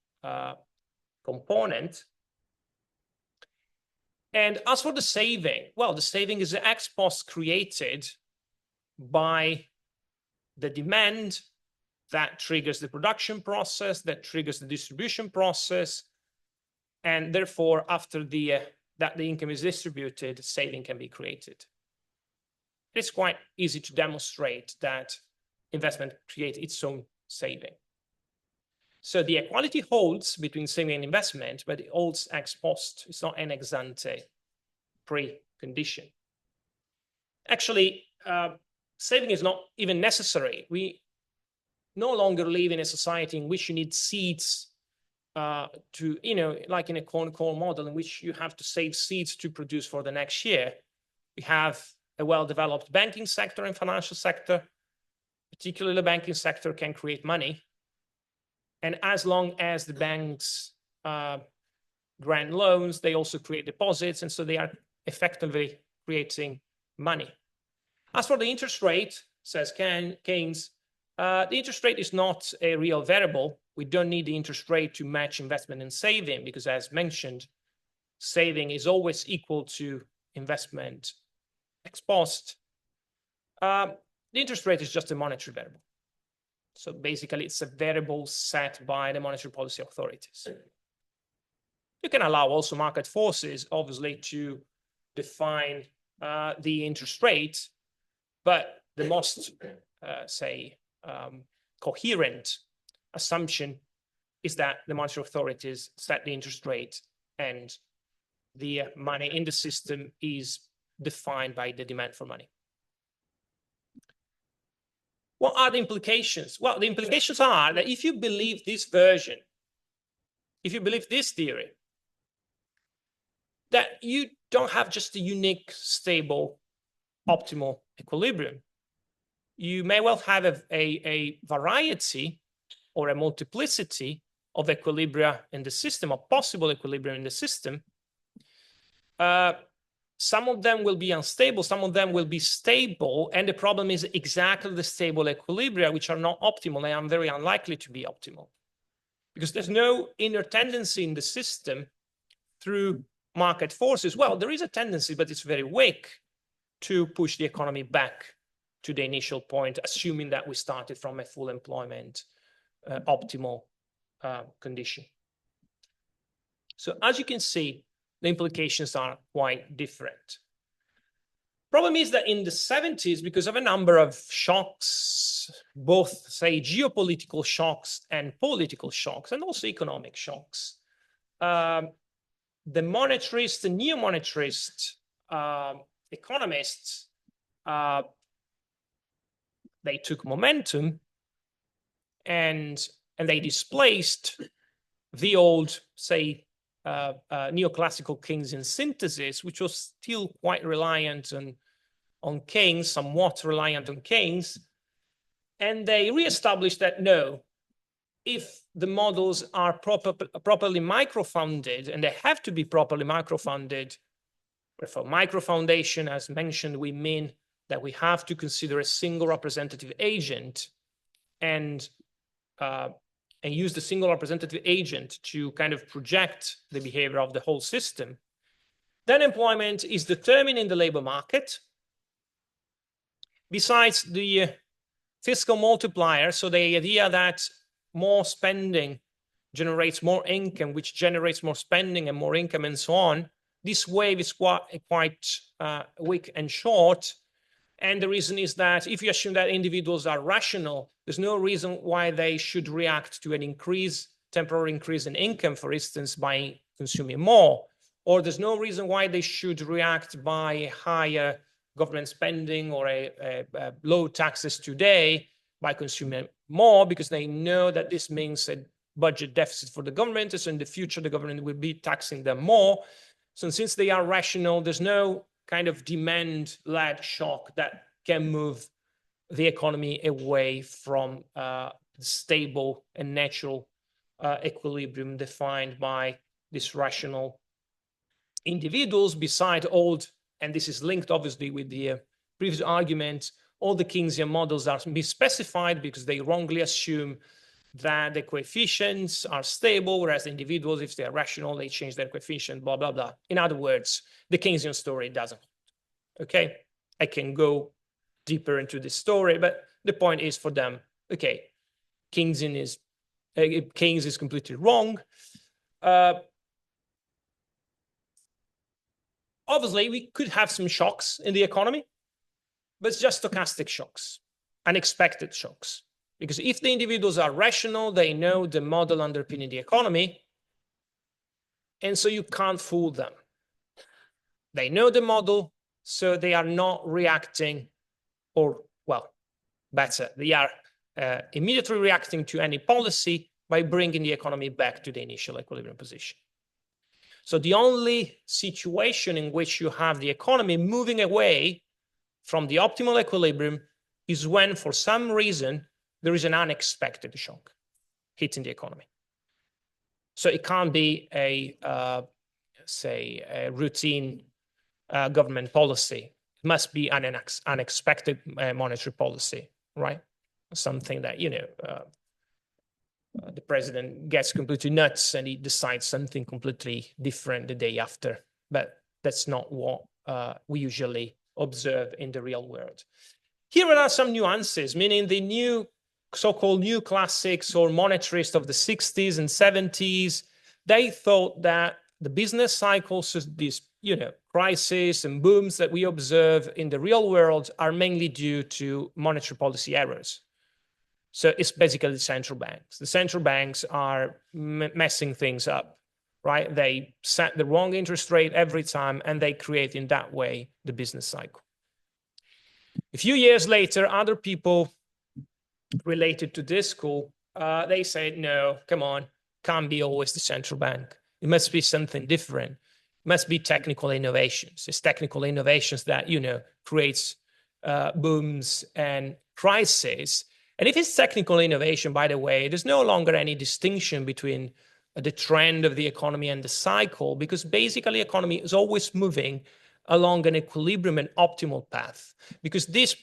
component. And as for the saving, well, the saving is ex post created by the demand that triggers the production process, that triggers the distribution process, and therefore, after that the income is distributed, saving can be created. It's quite easy to demonstrate that investment creates its own saving. So the equality holds between saving and investment, but it holds ex post. It's not an ex ante precondition. Actually, saving is not even necessary. We no longer live in a society in which you need seeds to, like in a corn model in which you have to save seeds to produce for the next year. We have a well-developed banking sector and financial sector. Particularly the banking sector can create money. And as long as the banks grant loans, they also create deposits. And so they are effectively creating money. As for the interest rate, says Keynes, the interest rate is not a real variable. We don't need the interest rate to match investment and saving because, as mentioned, saving is always equal to investment ex post. The interest rate is just a monetary variable. So basically, it's a variable set by the monetary policy authorities. You can allow also market forces, obviously, to define the interest rate, but the most, coherent assumption is that the monetary authorities set the interest rate and the money in the system is defined by the demand for money. What are the implications? Well, the implications are that if you believe this version, if you believe this theory, that you don't have just a unique, stable, optimal equilibrium. You may well have a variety or a multiplicity of equilibria in the system, of possible equilibrium in the system. Some of them will be unstable, some of them will be stable, and the problem is exactly the stable equilibria, which are not optimal and are very unlikely to be optimal. Because there's no inner tendency in the system through market forces. Well, there is a tendency, but it's very weak, to push the economy back to the initial point, assuming that we started from a full employment optimal condition. So as you can see, the implications are quite different. Problem is that in the 70s, because of a number of shocks, both, say, geopolitical shocks and political shocks, and also economic shocks, the monetarist and neo-monetarist economists, they took momentum and they displaced the old, say, neoclassical Keynesian synthesis, which was still quite reliant on Keynes, somewhat reliant on Keynes. And they reestablished that, no, if the models are properly micro-funded, and they have to be properly micro-funded, for micro-foundation, as mentioned, we mean that we have to consider a single representative agent and use the single representative agent to kind of project the behavior of the whole system. Then employment is determined in the labor market. Besides the fiscal multiplier, so the idea that more spending generates more income, which generates more spending and more income and so on, this wave is quite weak and short. And the reason is that if you assume that individuals are rational, there's no reason why they should react to an temporary increase in income, for instance, by consuming more. Or there's no reason why they should react by higher government spending or a low taxes today by consuming more, because they know that this means a budget deficit for the government. So in the future, the government will be taxing them more. So since they are rational, there's no kind of demand-led shock that can move the economy away from stable and natural equilibrium defined by these rational individuals beside old, and this is linked obviously with the previous argument, all the Keynesian models are misspecified because they wrongly assume that the coefficients are stable, whereas the individuals, if they are rational, they change their coefficient, blah, blah, blah. In other words, the Keynesian story doesn't. Okay, I can go deeper into this story, but the point is for them, okay, Keynes is completely wrong. Obviously, we could have some shocks in the economy, but it's just stochastic shocks, unexpected shocks. Because if the individuals are rational, they know the model underpinning the economy, and so you can't fool them. They know the model, so they are not reacting, or, well, better, they are immediately reacting to any policy by bringing the economy back to the initial equilibrium position. So the only situation in which you have the economy moving away from the optimal equilibrium is when, for some reason, there is an unexpected shock hitting the economy. So it can't be say, a routine government policy. It must be an unexpected monetary policy, right? Something that, the president gets completely nuts and he decides something completely different the day after. But that's not what we usually observe in the real world. Here are some nuances, meaning the new so-called new classics or monetarists of the 60s and 70s, they thought that the business cycles, these crises and booms that we observe in the real world are mainly due to monetary policy errors. So it's basically the central banks. The central banks are messing things up, right? They set the wrong interest rate every time, and they create in that way the business cycle. A few years later, other people related to this school, they said, no, come on, can't be always the central bank. It must be something different. It must be technical innovations. It's technical innovations that, creates booms and crises. And if it's technical innovation, by the way, there's no longer any distinction between the trend of the economy and the cycle, because basically economy is always moving along an equilibrium and optimal path. Because this,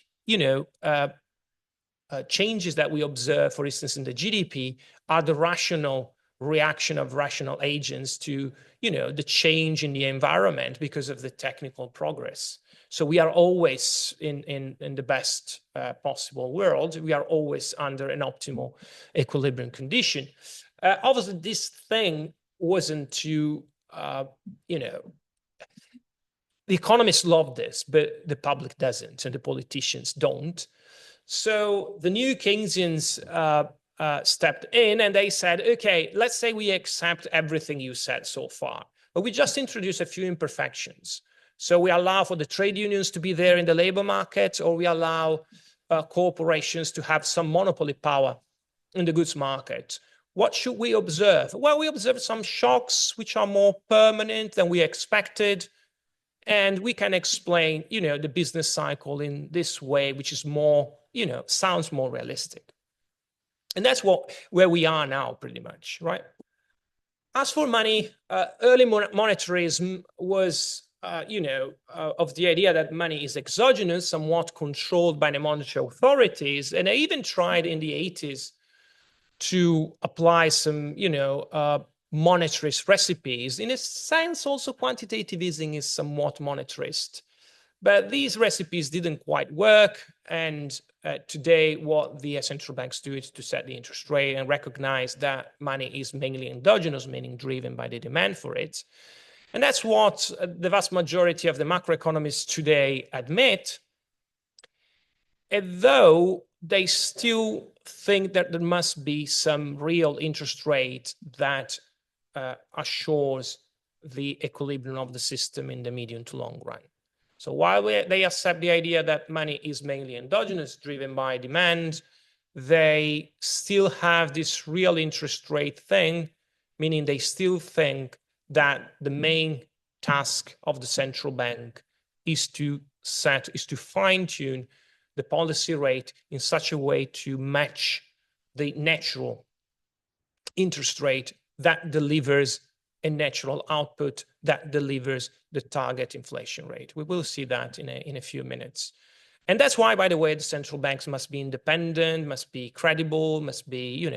changes that we observe, for instance, in the GDP, are the rational reaction of rational agents to, the change in the environment because of the technical progress. So we are always in the best possible world. We are always under an optimal equilibrium condition. Obviously, this thing wasn't to, the economists love this, but the public doesn't, and the politicians don't. So the new Keynesians stepped in and they said, okay, let's say we accept everything you said so far, but we just introduce a few imperfections. So we allow for the trade unions to be there in the labor market, or we allow corporations to have some monopoly power in the goods market. What should we observe? Well, we observe some shocks which are more permanent than we expected. And we can explain, the business cycle in this way, which is more, sounds more realistic. And that's where we are now, pretty much, right? As for money, early monetarism was, of the idea that money is exogenous, somewhat controlled by the monetary authorities. And they even tried in the 80s to apply some, monetarist recipes. In a sense, also quantitative easing is somewhat monetarist. But these recipes didn't quite work. And today, what the central banks do is to set the interest rate and recognize that money is mainly endogenous, meaning driven by the demand for it. And that's what the vast majority of the macroeconomists today admit, although they still think that there must be some real interest rate that assures the equilibrium of the system in the medium to long run. So while they accept the idea that money is mainly endogenous, driven by demand, they still have this real interest rate thing, meaning they still think that the main task of the central bank is to fine-tune the policy rate in such a way to match the natural interest rate that delivers a natural output that delivers the target inflation rate. We will see that in a few minutes. And that's why, by the way, the central banks must be independent, must be credible, must be,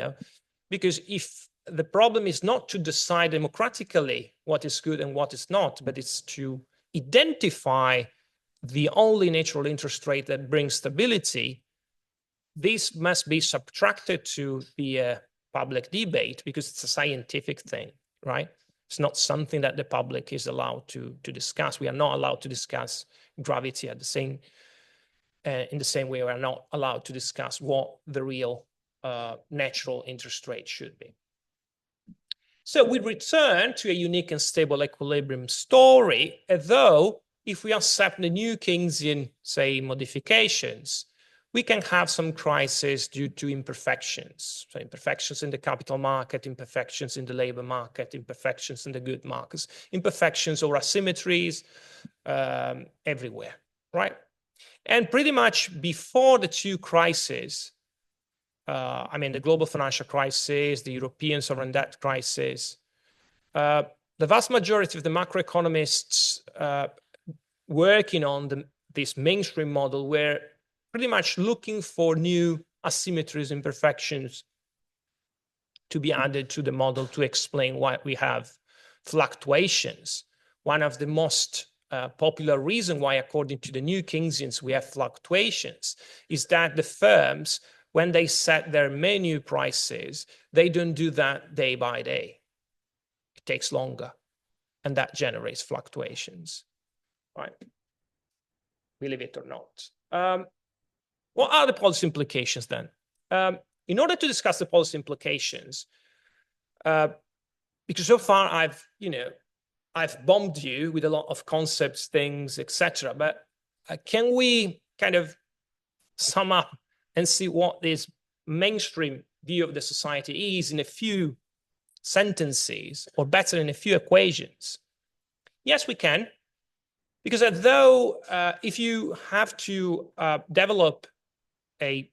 because if the problem is not to decide democratically what is good and what is not, but it's to identify the only natural interest rate that brings stability, this must be subtracted to the public debate because it's a scientific thing, right? It's not something that the public is allowed to discuss. We are not allowed to discuss gravity at the same in the same way we are not allowed to discuss what the real natural interest rate should be. So we return to a unique and stable equilibrium story, although if we accept the new Keynesian, say, modifications, we can have some crises due to imperfections. So imperfections in the capital market, imperfections in the labor market, imperfections in the good markets, imperfections or asymmetries everywhere, right? And pretty much before the two crises, I mean, the global financial crisis, the European sovereign debt crisis, the vast majority of the macroeconomists working on this mainstream model were pretty much looking for new asymmetries, imperfections to be added to the model to explain why we have fluctuations. One of the most popular reasons why, according to the new Keynesians, we have fluctuations is that the firms, when they set their menu prices, they don't do that day by day. It takes longer, and that generates fluctuations, right? Believe it or not. What are the policy implications then? In order to discuss the policy implications, because so far I've bombed you with a lot of concepts, things, etc. But can we kind of sum up and see what this mainstream view of the society is in a few sentences, or better, in a few equations? Yes, we can. Because although if you have to develop a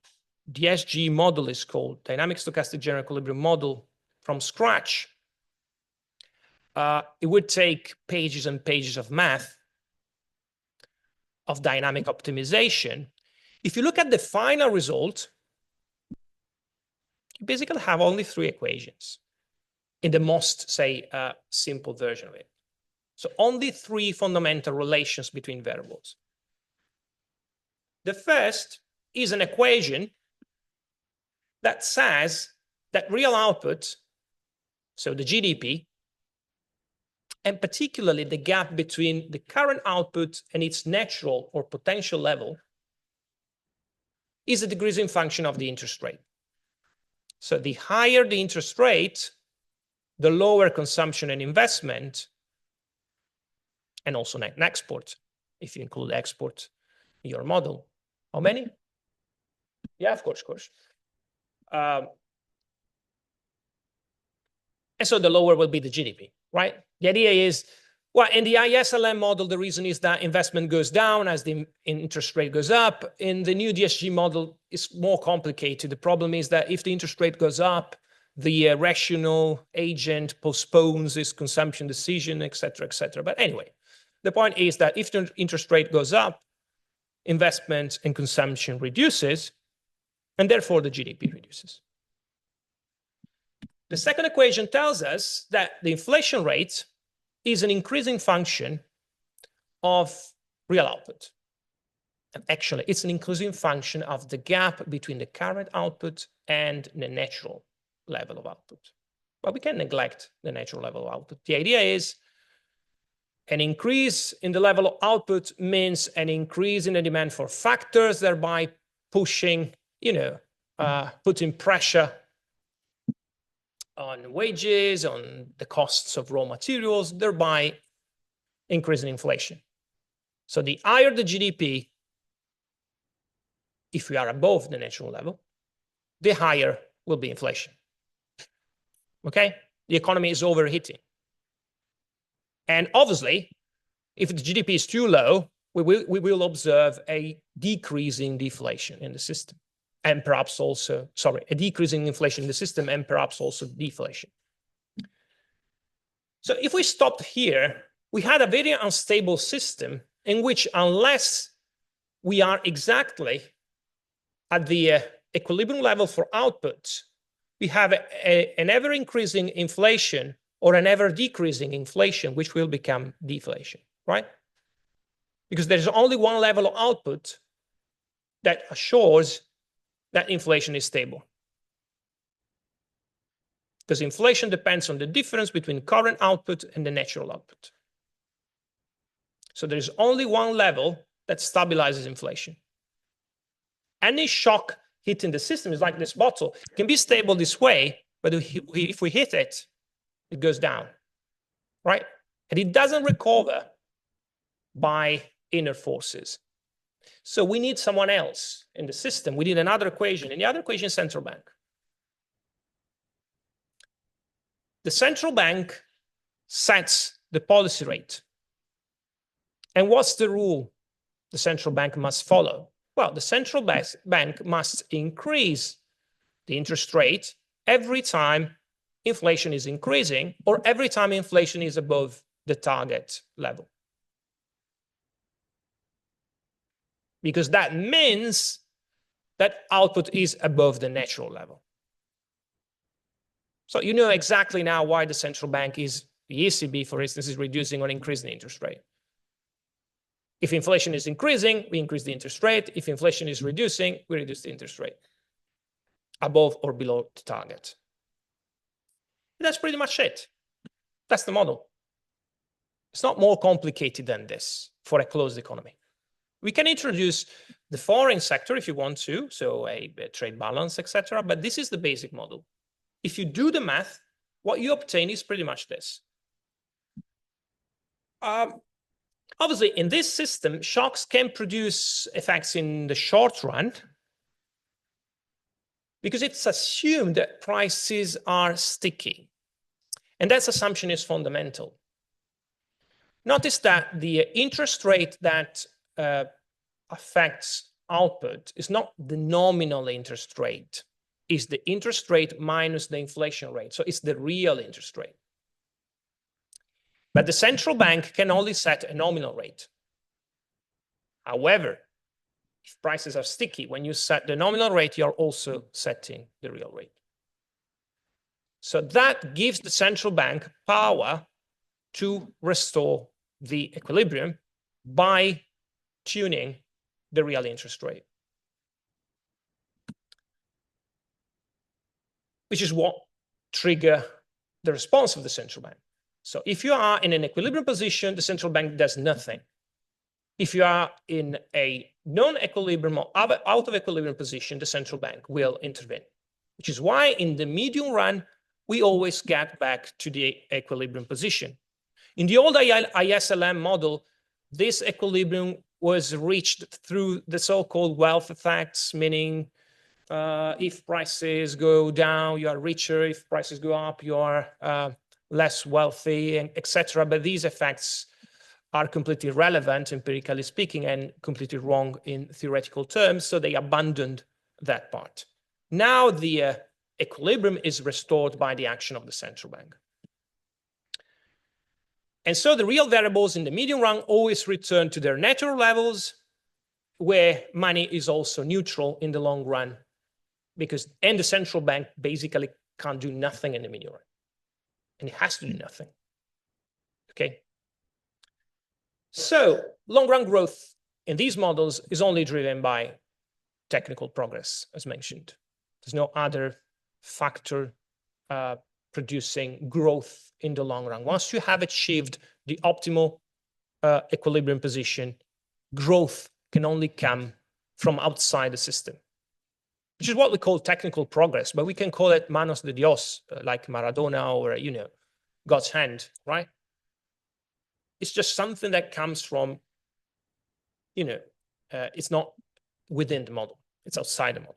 DSG model, is called Dynamic Stochastic General Equilibrium Model, from scratch, it would take pages and pages of math, of dynamic optimization. If you look at the final result, you basically have only 3 equations in the most, say, simple version of it. So only 3 fundamental relations between variables. The first is an equation that says that real output, so the GDP, and particularly the gap between the current output and its natural or potential level, is a decreasing function of the interest rate. So the higher the interest rate, the lower consumption and investment, and also net export, if you include export in your model. How many? Yeah, of course. And so the lower will be the GDP, right? The idea is, well, in the ISLM model, the reason is that investment goes down as the interest rate goes up. In the new DSG model, it's more complicated. The problem is that if the interest rate goes up, the rational agent postpones its consumption decision, etc., etc. But anyway, the point is that if the interest rate goes up, investment and consumption reduces, and therefore the GDP reduces. The second equation tells us that the inflation rate is an increasing function of real output. And actually, it's an increasing function of the gap between the current output and the natural level of output. But we can't neglect the natural level of output. The idea is an increase in the level of output means an increase in the demand for factors, thereby pushing, putting pressure on wages, on the costs of raw materials, thereby increasing inflation. So the higher the GDP, if we are above the natural level, the higher will be inflation. Okay? The economy is overheating. And obviously, if the GDP is too low, we will observe a decreasing deflation in the system. And perhaps also, a decreasing inflation in the system and perhaps also deflation. So if we stopped here, we had a very unstable system in which, unless we are exactly at the equilibrium level for output, we have an ever-increasing inflation or an ever-decreasing inflation, which will become deflation, right? Because there's only one level of output that assures that inflation is stable. Because inflation depends on the difference between current output and the natural output. So there's only one level that stabilizes inflation. Any shock hitting the system is like this bottle. It can be stable this way, but if we hit it, it goes down, right? And it doesn't recover by inner forces. So we need someone else in the system. We need another equation. And the other equation is central bank. The central bank sets the policy rate. And what's the rule the central bank must follow? Well, the central bank must increase the interest rate every time inflation is increasing or every time inflation is above the target level. Because that means that output is above the natural level. So you know exactly now why the central bank is, the ECB, for instance, is reducing or increasing the interest rate. If inflation is increasing, we increase the interest rate. If inflation is reducing, we reduce the interest rate above or below the target. And that's pretty much it. That's the model. It's not more complicated than this for a closed economy. We can introduce the foreign sector if you want to, so a trade balance, etc. But this is the basic model. If you do the math, what you obtain is pretty much this. Obviously, in this system, shocks can produce effects in the short run because it's assumed that prices are sticky. And that assumption is fundamental. Notice that the interest rate that affects output is not the nominal interest rate. It's the interest rate minus the inflation rate. So it's the real interest rate. But the central bank can only set a nominal rate. However, if prices are sticky, when you set the nominal rate, you're also setting the real rate. So that gives the central bank power to restore the equilibrium by tuning the real interest rate, which is what triggers the response of the central bank. So if you are in an equilibrium position, the central bank does nothing. If you are in a non-equilibrium or out of equilibrium position, the central bank will intervene, which is why in the medium run, we always get back to the equilibrium position. In the old ISLM model, this equilibrium was reached through the so-called wealth effects, meaning if prices go down, you are richer. If prices go up, you are less wealthy, etc. But these effects are completely irrelevant, empirically speaking, and completely wrong in theoretical terms. So they abandoned that part. Now the equilibrium is restored by the action of the central bank. And so the real variables in the medium run always return to their natural levels, where money is also neutral in the long run, and the central bank basically can't do nothing in the medium run. And it has to do nothing. Okay? So long-run growth in these models is only driven by technical progress, as mentioned. There's no other factor producing growth in the long run. Once you have achieved the optimal equilibrium position, growth can only come from outside the system, which is what we call technical progress, but we can call it manos de Dios, like Maradona or, God's hand, right? It's just something that comes from, it's not within the model, it's outside the model.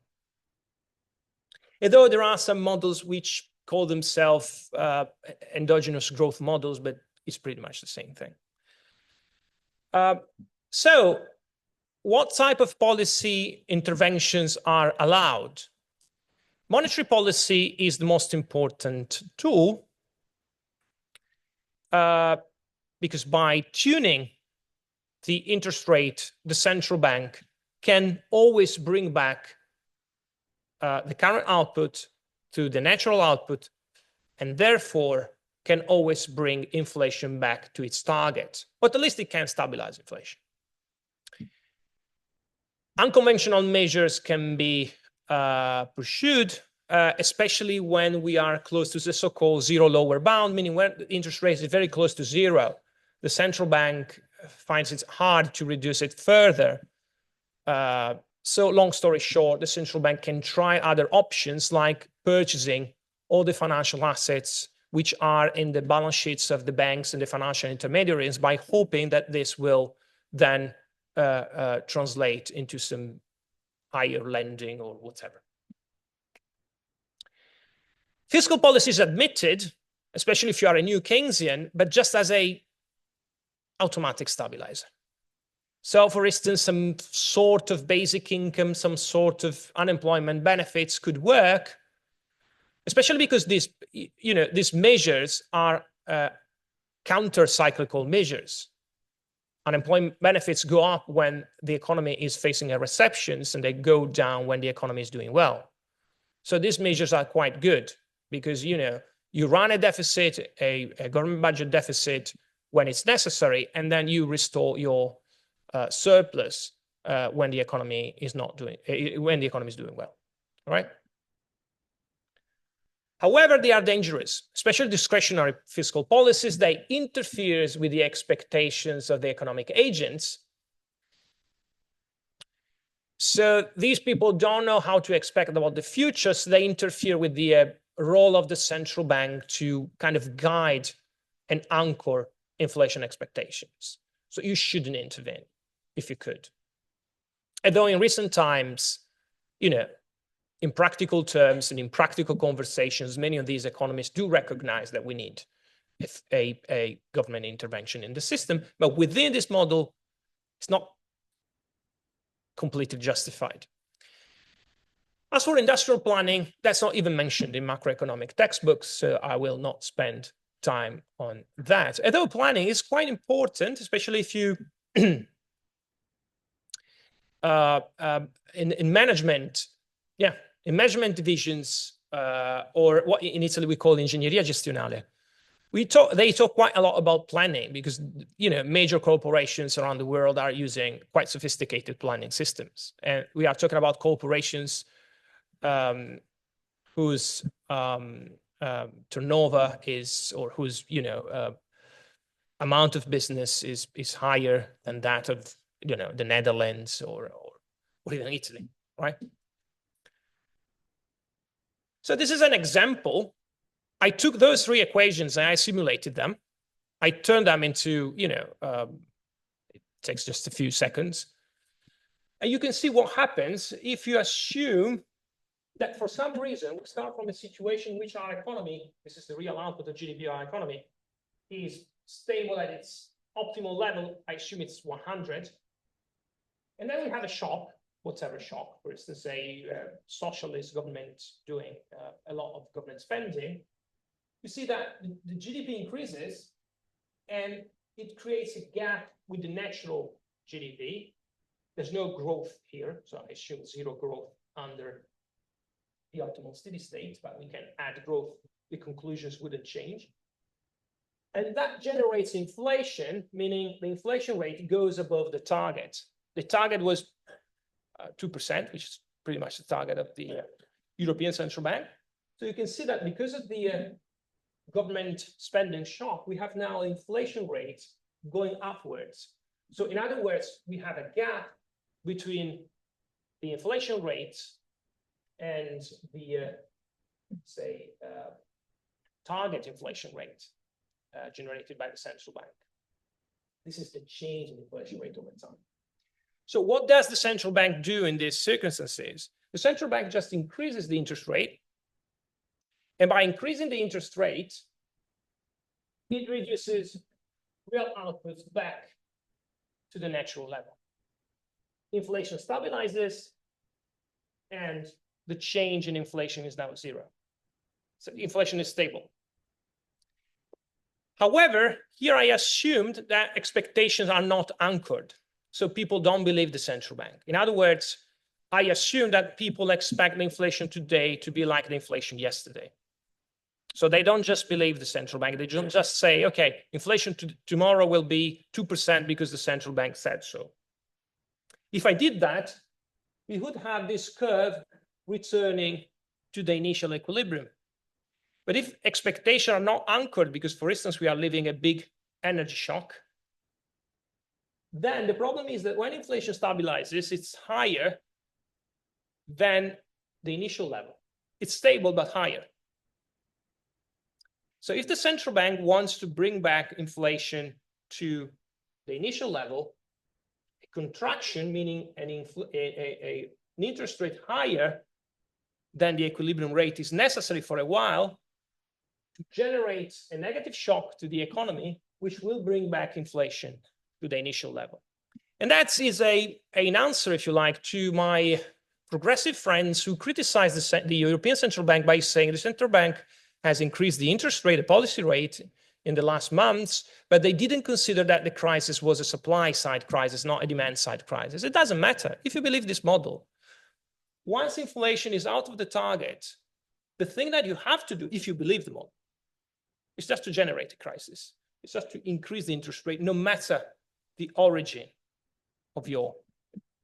Although there are some models which call themselves endogenous growth models, but it's pretty much the same thing. So what type of policy interventions are allowed? Monetary policy is the most important tool. because by tuning the interest rate, the central bank can always bring back the current output to the natural output, and therefore can always bring inflation back to its target, or at least it can stabilize inflation. Unconventional measures can be pursued, especially when we are close to the so-called zero lower bound, meaning when the interest rate is very close to zero, the central bank finds it hard to reduce it further. So long story short, the central bank can try other options like purchasing all the financial assets which are in the balance sheets of the banks and the financial intermediaries, by hoping that this will then translate into some higher lending or whatever. Fiscal policy is admitted, especially if you are a new Keynesian, but just as a automatic stabilizer. So, for instance, some sort of basic income, some sort of unemployment benefits could work, especially because these measures are counter-cyclical measures. Unemployment benefits go up when the economy is facing a recession, and they go down when the economy is doing well. So these measures are quite good because, you run a deficit, a government budget deficit when it's necessary, and then you restore your surplus when the economy is doing well. All right. However, they are dangerous, especially discretionary fiscal policies. They interfere with the expectations of the economic agents. So these people don't know how to expect about the future, so they interfere with the role of the central bank to kind of guide and anchor inflation expectations. So you shouldn't intervene if you could. Although in recent times, in practical terms and in practical conversations, many of these economists do recognize that we need a government intervention in the system. But within this model, it's not completely justified. As for industrial planning, that's not even mentioned in macroeconomic textbooks, so I will not spend time on that. Although planning is quite important, especially if you in management, in management divisions, or what in Italy we call ingegneria gestionale. They talk quite a lot about planning because major corporations around the world are using quite sophisticated planning systems, and we are talking about corporations whose turnover is, or whose amount of business is higher than that of the Netherlands or even Italy, right? So this is an example. I took those three equations and I simulated them. I turned them into, it takes just a few seconds. And you can see what happens if you assume that for some reason we start from a situation in which our economy, this is the real output of GDP, our economy, is stable at its optimal level. I assume it's 100. And then we have a shock. Whatever shock, for instance, a socialist government doing a lot of government spending, you see that the GDP increases and it creates a gap with the natural GDP. There's no growth here, so I assume zero growth under the optimal steady state, but we can add growth, the conclusions wouldn't change. And that generates inflation, meaning the inflation rate goes above the target. The target was 2%, which is pretty much the target of the European Central Bank. So you can see that because of the government spending shock, we have now inflation rates going upwards. So in other words, we have a gap between the inflation rate and the, target inflation rate generated by the central bank. This is the change in inflation rate over time. So what does the central bank do in these circumstances? The central bank just increases the interest rate. And by increasing the interest rate, it reduces real outputs back to the natural level. Inflation stabilizes, and the change in inflation is now zero. So inflation is stable. However, here I assumed that expectations are not anchored. So people don't believe the central bank. In other words, I assume that people expect the inflation today to be like the inflation yesterday. So they don't just believe the central bank. They don't just say, okay, inflation tomorrow will be 2% because the central bank said so. If I did that, we would have this curve returning to the initial equilibrium. But if expectations are not anchored, because for instance, we are living a big energy shock, then the problem is that when inflation stabilizes, it's higher than the initial level. It's stable, but higher. So if the central bank wants to bring back inflation to the initial level, a contraction, meaning an interest rate higher than the equilibrium rate, is necessary for a while to generate a negative shock to the economy, which will bring back inflation to the initial level. And that is an answer, if you like, to my progressive friends who criticize the European Central Bank by saying the central bank has increased the interest rate, the policy rate in the last months, but they didn't consider that the crisis was a supply side crisis, not a demand side crisis. It doesn't matter. If you believe this model, once inflation is out of the target, the thing that you have to do, if you believe the model, is just to generate a crisis. It's just to increase the interest rate, no matter the origin of your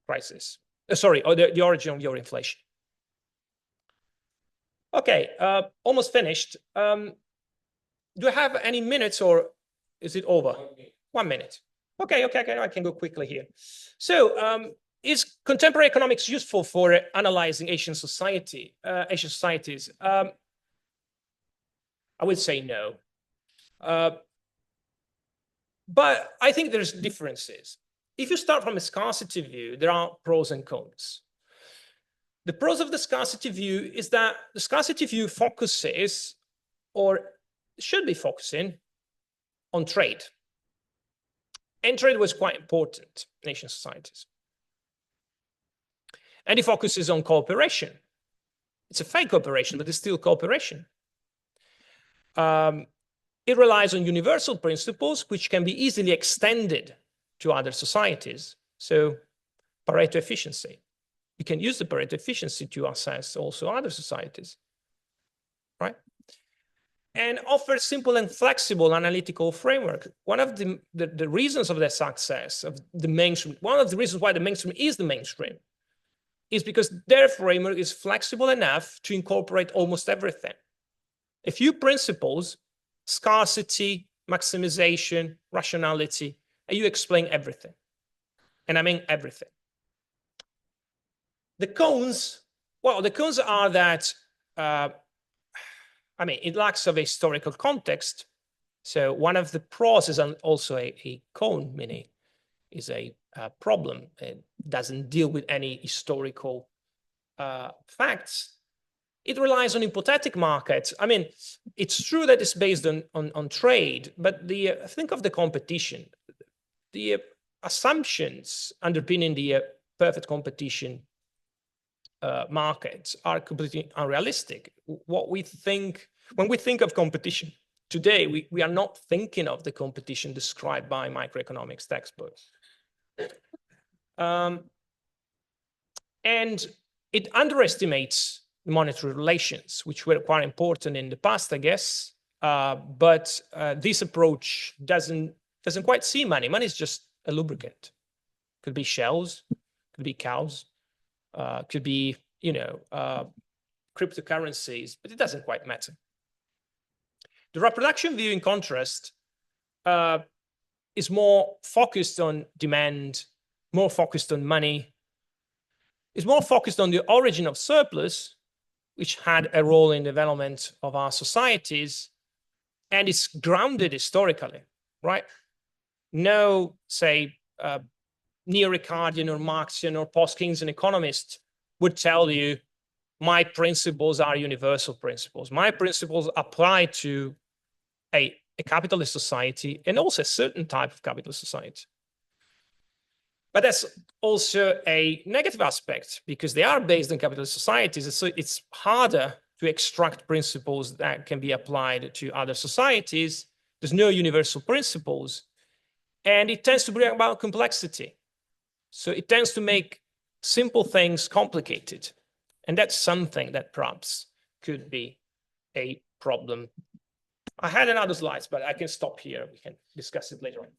crisis. Or the origin of your inflation. Okay, almost finished. Do I have any minutes or is it over? 1 minute. Okay, I can go quickly here. So is contemporary economics useful for analyzing Asian societies? I would say no. But I think there's differences. If you start from a scarcity view, there are pros and cons. The pros of the scarcity view is that the scarcity view focuses, or should be focusing, on trade. And trade was quite important in Asian societies. And it focuses on cooperation. It's a fake cooperation, but it's still cooperation. It relies on universal principles, which can be easily extended to other societies. So Pareto efficiency. You can use the Pareto efficiency to assess also other societies, right? And offers simple and flexible analytical framework. One of the reasons of the success of the mainstream, one of the reasons why the mainstream is because their framework is flexible enough to incorporate almost everything. A few principles, scarcity, maximization, rationality, and you explain everything. And I mean everything. The cons, well, the cons are that, it lacks of a historical context. So one of the pros is also a con, meaning is a problem. It doesn't deal with any historical facts. It relies on hypothetic markets. I mean, it's true that it's based on trade, but think of the competition. The assumptions underpinning the perfect competition markets are completely unrealistic. What we think, when we think of competition today, we are not thinking of the competition described by macroeconomics textbooks. And it underestimates monetary relations, which were quite important in the past, I guess. But this approach doesn't quite see money. Money is just a lubricant. Could be shells, could be cows, could be, cryptocurrencies, but it doesn't quite matter. The reproduction view, in contrast, is more focused on demand, more focused on money, is more focused on the origin of surplus, which had a role in the development of our societies, and it's grounded historically, right? No, say, neo-Ricardian or Marxian or post-Keynesian economist would tell you, my principles are universal principles. My principles apply to a capitalist society and also a certain type of capitalist society. But that's also a negative aspect because they are based on capitalist societies. So it's harder to extract principles that can be applied to other societies There's no universal principles, and it tends to bring about complexity. So it tends to make simple things complicated. And that's something that perhaps could be a problem. I had another slides, but I can stop here. We can discuss it later on.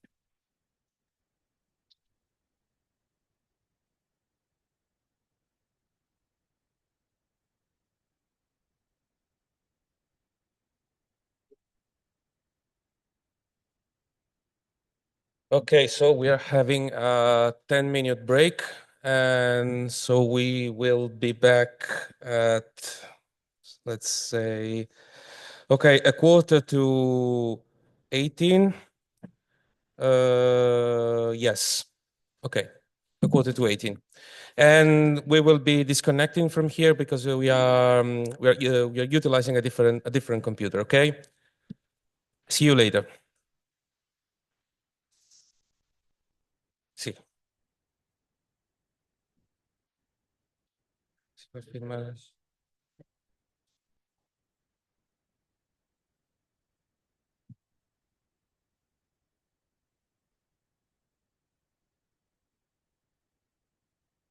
Okay, so we are having a 10-minute break, and so we will be back at, let's say, okay, 18:15. Yes, okay, 18:15. And we will be disconnecting from here because we are utilizing a different computer. Okay, see you later. Sì. Si può filmare.